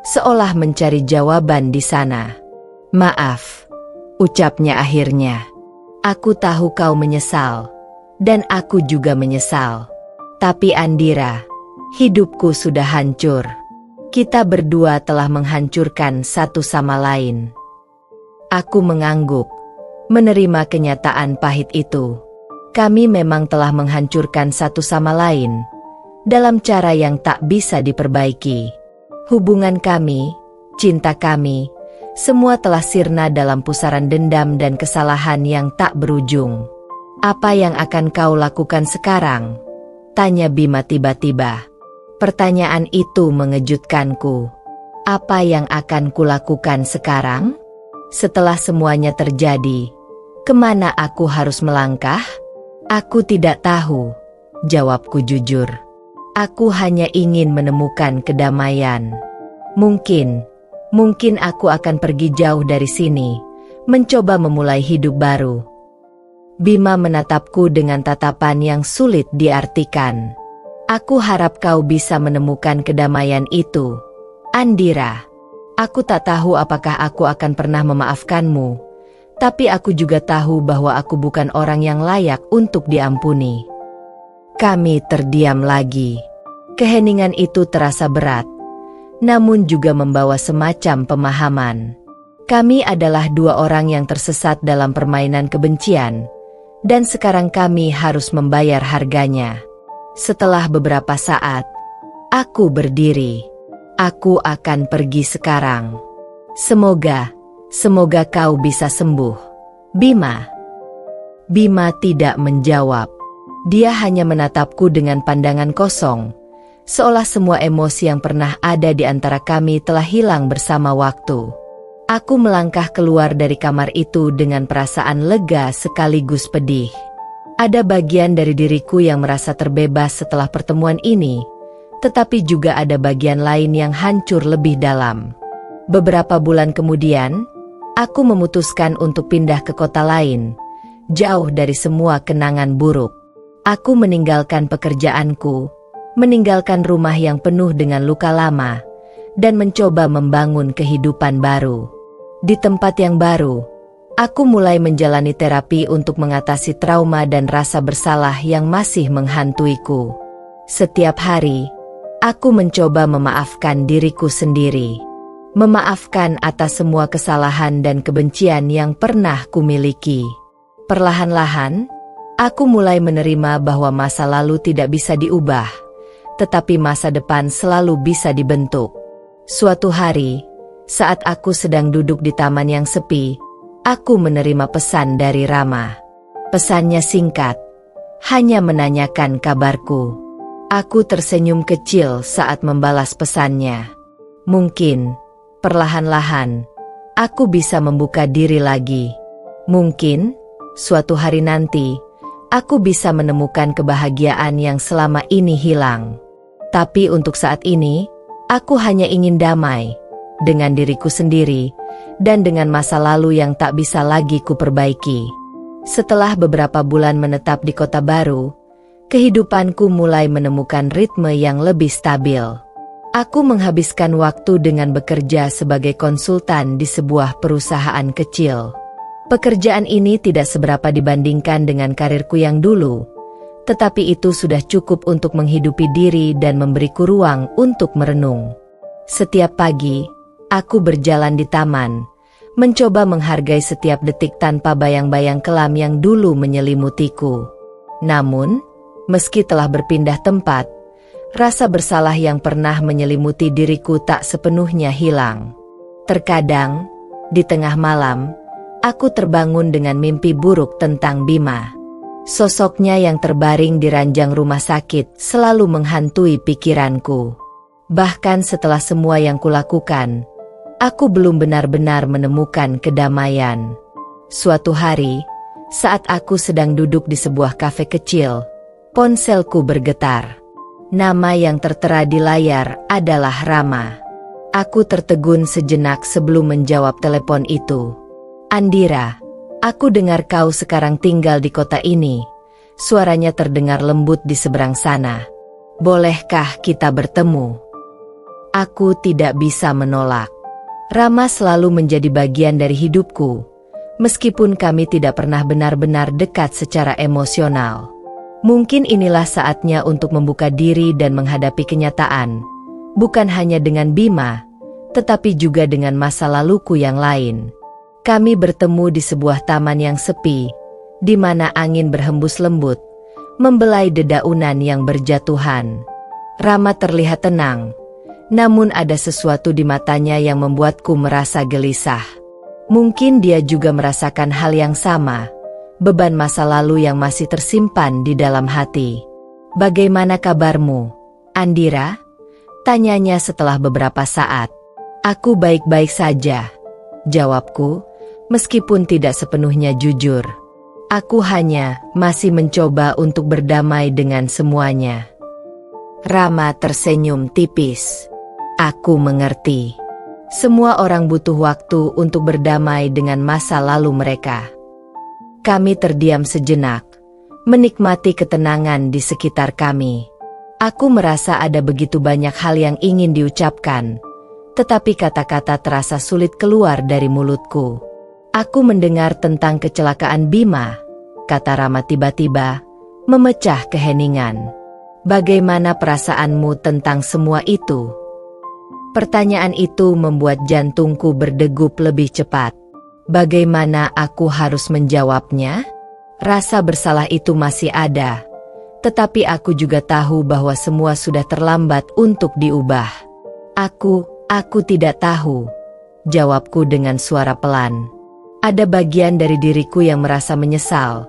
seolah mencari jawaban di sana. "Maaf," ucapnya akhirnya. "Aku tahu kau menyesal, dan aku juga menyesal. Tapi Andira, hidupku sudah hancur. Kita berdua telah menghancurkan satu sama lain." Aku mengangguk, menerima kenyataan pahit itu. Kami memang telah menghancurkan satu sama lain, dalam cara yang tak bisa diperbaiki. Hubungan kami, cinta kami, semua telah sirna dalam pusaran dendam dan kesalahan yang tak berujung. "Apa yang akan kau lakukan sekarang?" tanya Bima tiba-tiba. Pertanyaan itu mengejutkanku. Apa yang akan kulakukan sekarang? Setelah semuanya terjadi, kemana aku harus melangkah? Aku tidak tahu, jawabku jujur. Aku hanya ingin menemukan kedamaian. Mungkin aku akan pergi jauh dari sini, mencoba memulai hidup baru. Bima menatapku dengan tatapan yang sulit diartikan. "Aku harap kau bisa menemukan kedamaian itu, Andira. Aku tak tahu apakah aku akan pernah memaafkanmu. Tapi aku juga tahu bahwa aku bukan orang yang layak untuk diampuni." Kami terdiam lagi. Keheningan itu terasa berat, namun juga membawa semacam pemahaman. Kami adalah dua orang yang tersesat dalam permainan kebencian, dan sekarang kami harus membayar harganya. Setelah beberapa saat, aku berdiri. "Aku akan pergi sekarang. Semoga kau bisa sembuh, Bima." Bima tidak menjawab. Dia hanya menatapku dengan pandangan kosong, seolah semua emosi yang pernah ada di antara kami telah hilang bersama waktu. Aku melangkah keluar dari kamar itu dengan perasaan lega sekaligus pedih. Ada bagian dari diriku yang merasa terbebas setelah pertemuan ini, tetapi juga ada bagian lain yang hancur lebih dalam. Beberapa bulan kemudian, aku memutuskan untuk pindah ke kota lain, jauh dari semua kenangan buruk. Aku meninggalkan pekerjaanku, meninggalkan rumah yang penuh dengan luka lama, dan mencoba membangun kehidupan baru. Di tempat yang baru, aku mulai menjalani terapi untuk mengatasi trauma dan rasa bersalah yang masih menghantuiku. Setiap hari, aku mencoba memaafkan diriku sendiri. Memaafkan atas semua kesalahan dan kebencian yang pernah kumiliki. Perlahan-lahan, aku mulai menerima bahwa masa lalu tidak bisa diubah, tetapi masa depan selalu bisa dibentuk. Suatu hari, saat aku sedang duduk di taman yang sepi, aku menerima pesan dari Rama. Pesannya singkat, hanya menanyakan kabarku. Aku tersenyum kecil saat membalas pesannya. Mungkin, perlahan-lahan, aku bisa membuka diri lagi. Mungkin, suatu hari nanti, aku bisa menemukan kebahagiaan yang selama ini hilang. Tapi untuk saat ini, aku hanya ingin damai dengan diriku sendiri dan dengan masa lalu yang tak bisa lagi kuperbaiki. Setelah beberapa bulan menetap di kota baru, kehidupanku mulai menemukan ritme yang lebih stabil. Aku menghabiskan waktu dengan bekerja sebagai konsultan di sebuah perusahaan kecil. Pekerjaan ini tidak seberapa dibandingkan dengan karirku yang dulu, tetapi itu sudah cukup untuk menghidupi diri dan memberiku ruang untuk merenung. Setiap pagi, aku berjalan di taman, mencoba menghargai setiap detik tanpa bayang-bayang kelam yang dulu menyelimutiku. Namun, meski telah berpindah tempat, rasa bersalah yang pernah menyelimuti diriku tak sepenuhnya hilang. Terkadang, di tengah malam, aku terbangun dengan mimpi buruk tentang Bima. Sosoknya yang terbaring di ranjang rumah sakit selalu menghantui pikiranku. Bahkan setelah semua yang kulakukan, aku belum benar-benar menemukan kedamaian. Suatu hari, saat aku sedang duduk di sebuah kafe kecil, ponselku bergetar. Nama yang tertera di layar adalah Rama. Aku tertegun sejenak sebelum menjawab telepon itu. Andira, aku dengar kau sekarang tinggal di kota ini. Suaranya terdengar lembut di seberang sana. Bolehkah kita bertemu? Aku tidak bisa menolak. Rama selalu menjadi bagian dari hidupku, meskipun kami tidak pernah benar-benar dekat secara emosional. Mungkin inilah saatnya untuk membuka diri dan menghadapi kenyataan, bukan hanya dengan Bima, tetapi juga dengan masa laluku yang lain. Kami bertemu di sebuah taman yang sepi, di mana angin berhembus lembut, membelai dedaunan yang berjatuhan. Rama terlihat tenang, namun ada sesuatu di matanya yang membuatku merasa gelisah. Mungkin dia juga merasakan hal yang sama, beban masa lalu yang masih tersimpan di dalam hati. Bagaimana kabarmu, Andira? Tanyanya setelah beberapa saat. Aku baik-baik saja, jawabku, meskipun tidak sepenuhnya jujur. Aku hanya masih mencoba untuk berdamai dengan semuanya. Rama tersenyum tipis. Aku mengerti. Semua orang butuh waktu untuk berdamai dengan masa lalu mereka. Kami terdiam sejenak, menikmati ketenangan di sekitar kami. Aku merasa ada begitu banyak hal yang ingin diucapkan, tetapi kata-kata terasa sulit keluar dari mulutku. Aku mendengar tentang kecelakaan Bima, kata Rama tiba-tiba, memecah keheningan. Bagaimana perasaanmu tentang semua itu? Pertanyaan itu membuat jantungku berdegup lebih cepat. Bagaimana aku harus menjawabnya? Rasa bersalah itu masih ada, tetapi aku juga tahu bahwa semua sudah terlambat untuk diubah. Aku tidak tahu, jawabku dengan suara pelan. Ada bagian dari diriku yang merasa menyesal,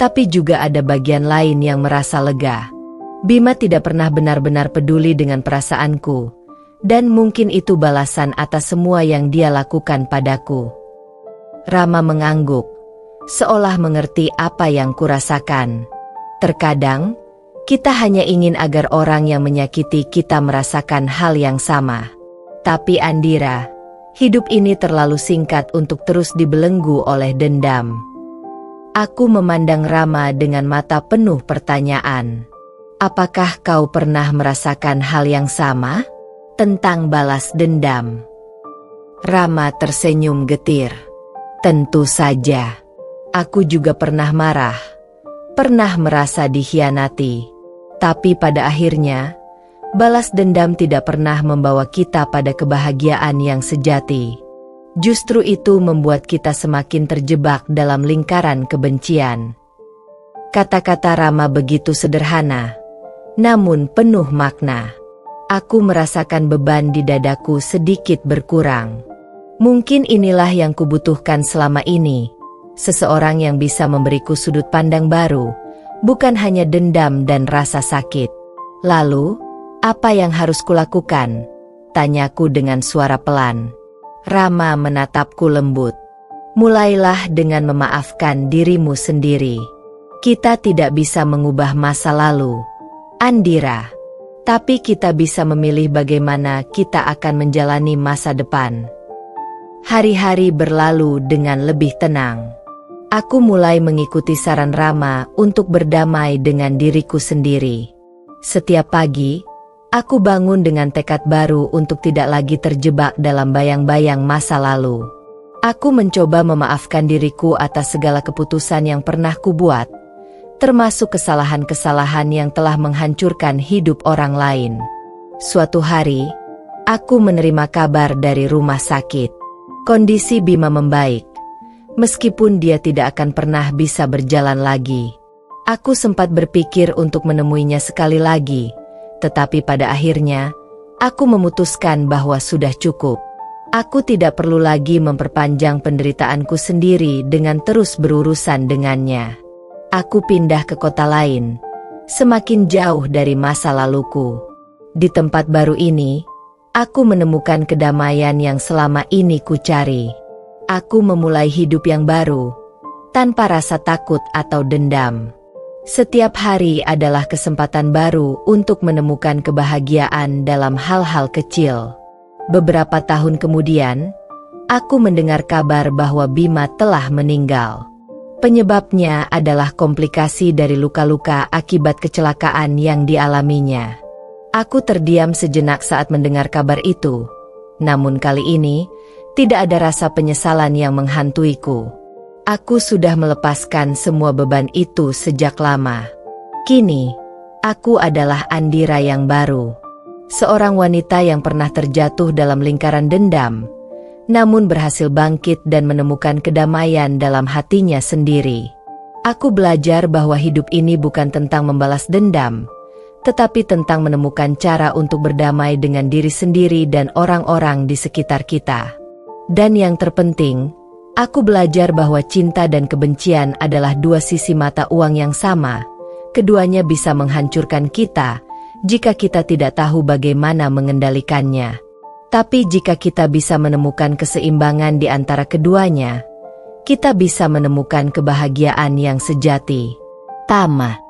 tapi juga ada bagian lain yang merasa lega. Bima tidak pernah benar-benar peduli dengan perasaanku, Dan mungkin itu balasan atas semua yang dia lakukan padaku. Rama mengangguk, seolah mengerti apa yang kurasakan. Terkadang, kita hanya ingin agar orang yang menyakiti kita merasakan hal yang sama. Tapi Andira, hidup ini terlalu singkat untuk terus dibelenggu oleh dendam. Aku memandang Rama dengan mata penuh pertanyaan. Apakah kau pernah merasakan hal yang sama? Tentang balas dendam. Rama tersenyum getir. Tentu saja. Aku juga pernah marah. Pernah merasa dikhianati. Tapi pada akhirnya, balas dendam tidak pernah membawa kita pada kebahagiaan yang sejati. Justru itu membuat kita semakin terjebak dalam lingkaran kebencian. Kata-kata Rama begitu sederhana, namun penuh makna. Aku merasakan beban di dadaku sedikit berkurang. Mungkin inilah yang kubutuhkan selama ini. Seseorang yang bisa memberiku sudut pandang baru, bukan hanya dendam dan rasa sakit. Lalu, apa yang harus kulakukan? Tanyaku dengan suara pelan. Rama menatapku lembut. Mulailah dengan memaafkan dirimu sendiri. Kita tidak bisa mengubah masa lalu, Andira. Tapi kita bisa memilih bagaimana kita akan menjalani masa depan. Hari-hari berlalu dengan lebih tenang. Aku mulai mengikuti saran Rama untuk berdamai dengan diriku sendiri. Setiap pagi, aku bangun dengan tekad baru untuk tidak lagi terjebak dalam bayang-bayang masa lalu. Aku mencoba memaafkan diriku atas segala keputusan yang pernah kubuat, termasuk kesalahan-kesalahan yang telah menghancurkan hidup orang lain. Suatu hari, aku menerima kabar dari rumah sakit. Kondisi Bima membaik, meskipun dia tidak akan pernah bisa berjalan lagi. Aku sempat berpikir untuk menemuinya sekali lagi, tetapi pada akhirnya, aku memutuskan bahwa sudah cukup. Aku tidak perlu lagi memperpanjang penderitaanku sendiri dengan terus berurusan dengannya. Aku pindah ke kota lain, semakin jauh dari masa laluku. Di tempat baru ini, aku menemukan kedamaian yang selama ini ku cari. Aku memulai hidup yang baru, tanpa rasa takut atau dendam. Setiap hari adalah kesempatan baru untuk menemukan kebahagiaan dalam hal-hal kecil. Beberapa tahun kemudian, aku mendengar kabar bahwa Bima telah meninggal. Penyebabnya adalah komplikasi dari luka-luka akibat kecelakaan yang dialaminya. Aku terdiam sejenak saat mendengar kabar itu. Namun kali ini, tidak ada rasa penyesalan yang menghantuiku. Aku sudah melepaskan semua beban itu sejak lama. Kini, aku adalah Andira yang baru. Seorang wanita yang pernah terjatuh dalam lingkaran dendam, namun berhasil bangkit dan menemukan kedamaian dalam hatinya sendiri. Aku belajar bahwa hidup ini bukan tentang membalas dendam, tetapi tentang menemukan cara untuk berdamai dengan diri sendiri dan orang-orang di sekitar kita. Dan yang terpenting, aku belajar bahwa cinta dan kebencian adalah dua sisi mata uang yang sama. Keduanya bisa menghancurkan kita jika kita tidak tahu bagaimana mengendalikannya. Tapi jika kita bisa menemukan keseimbangan di antara keduanya, kita bisa menemukan kebahagiaan yang sejati. Tamat.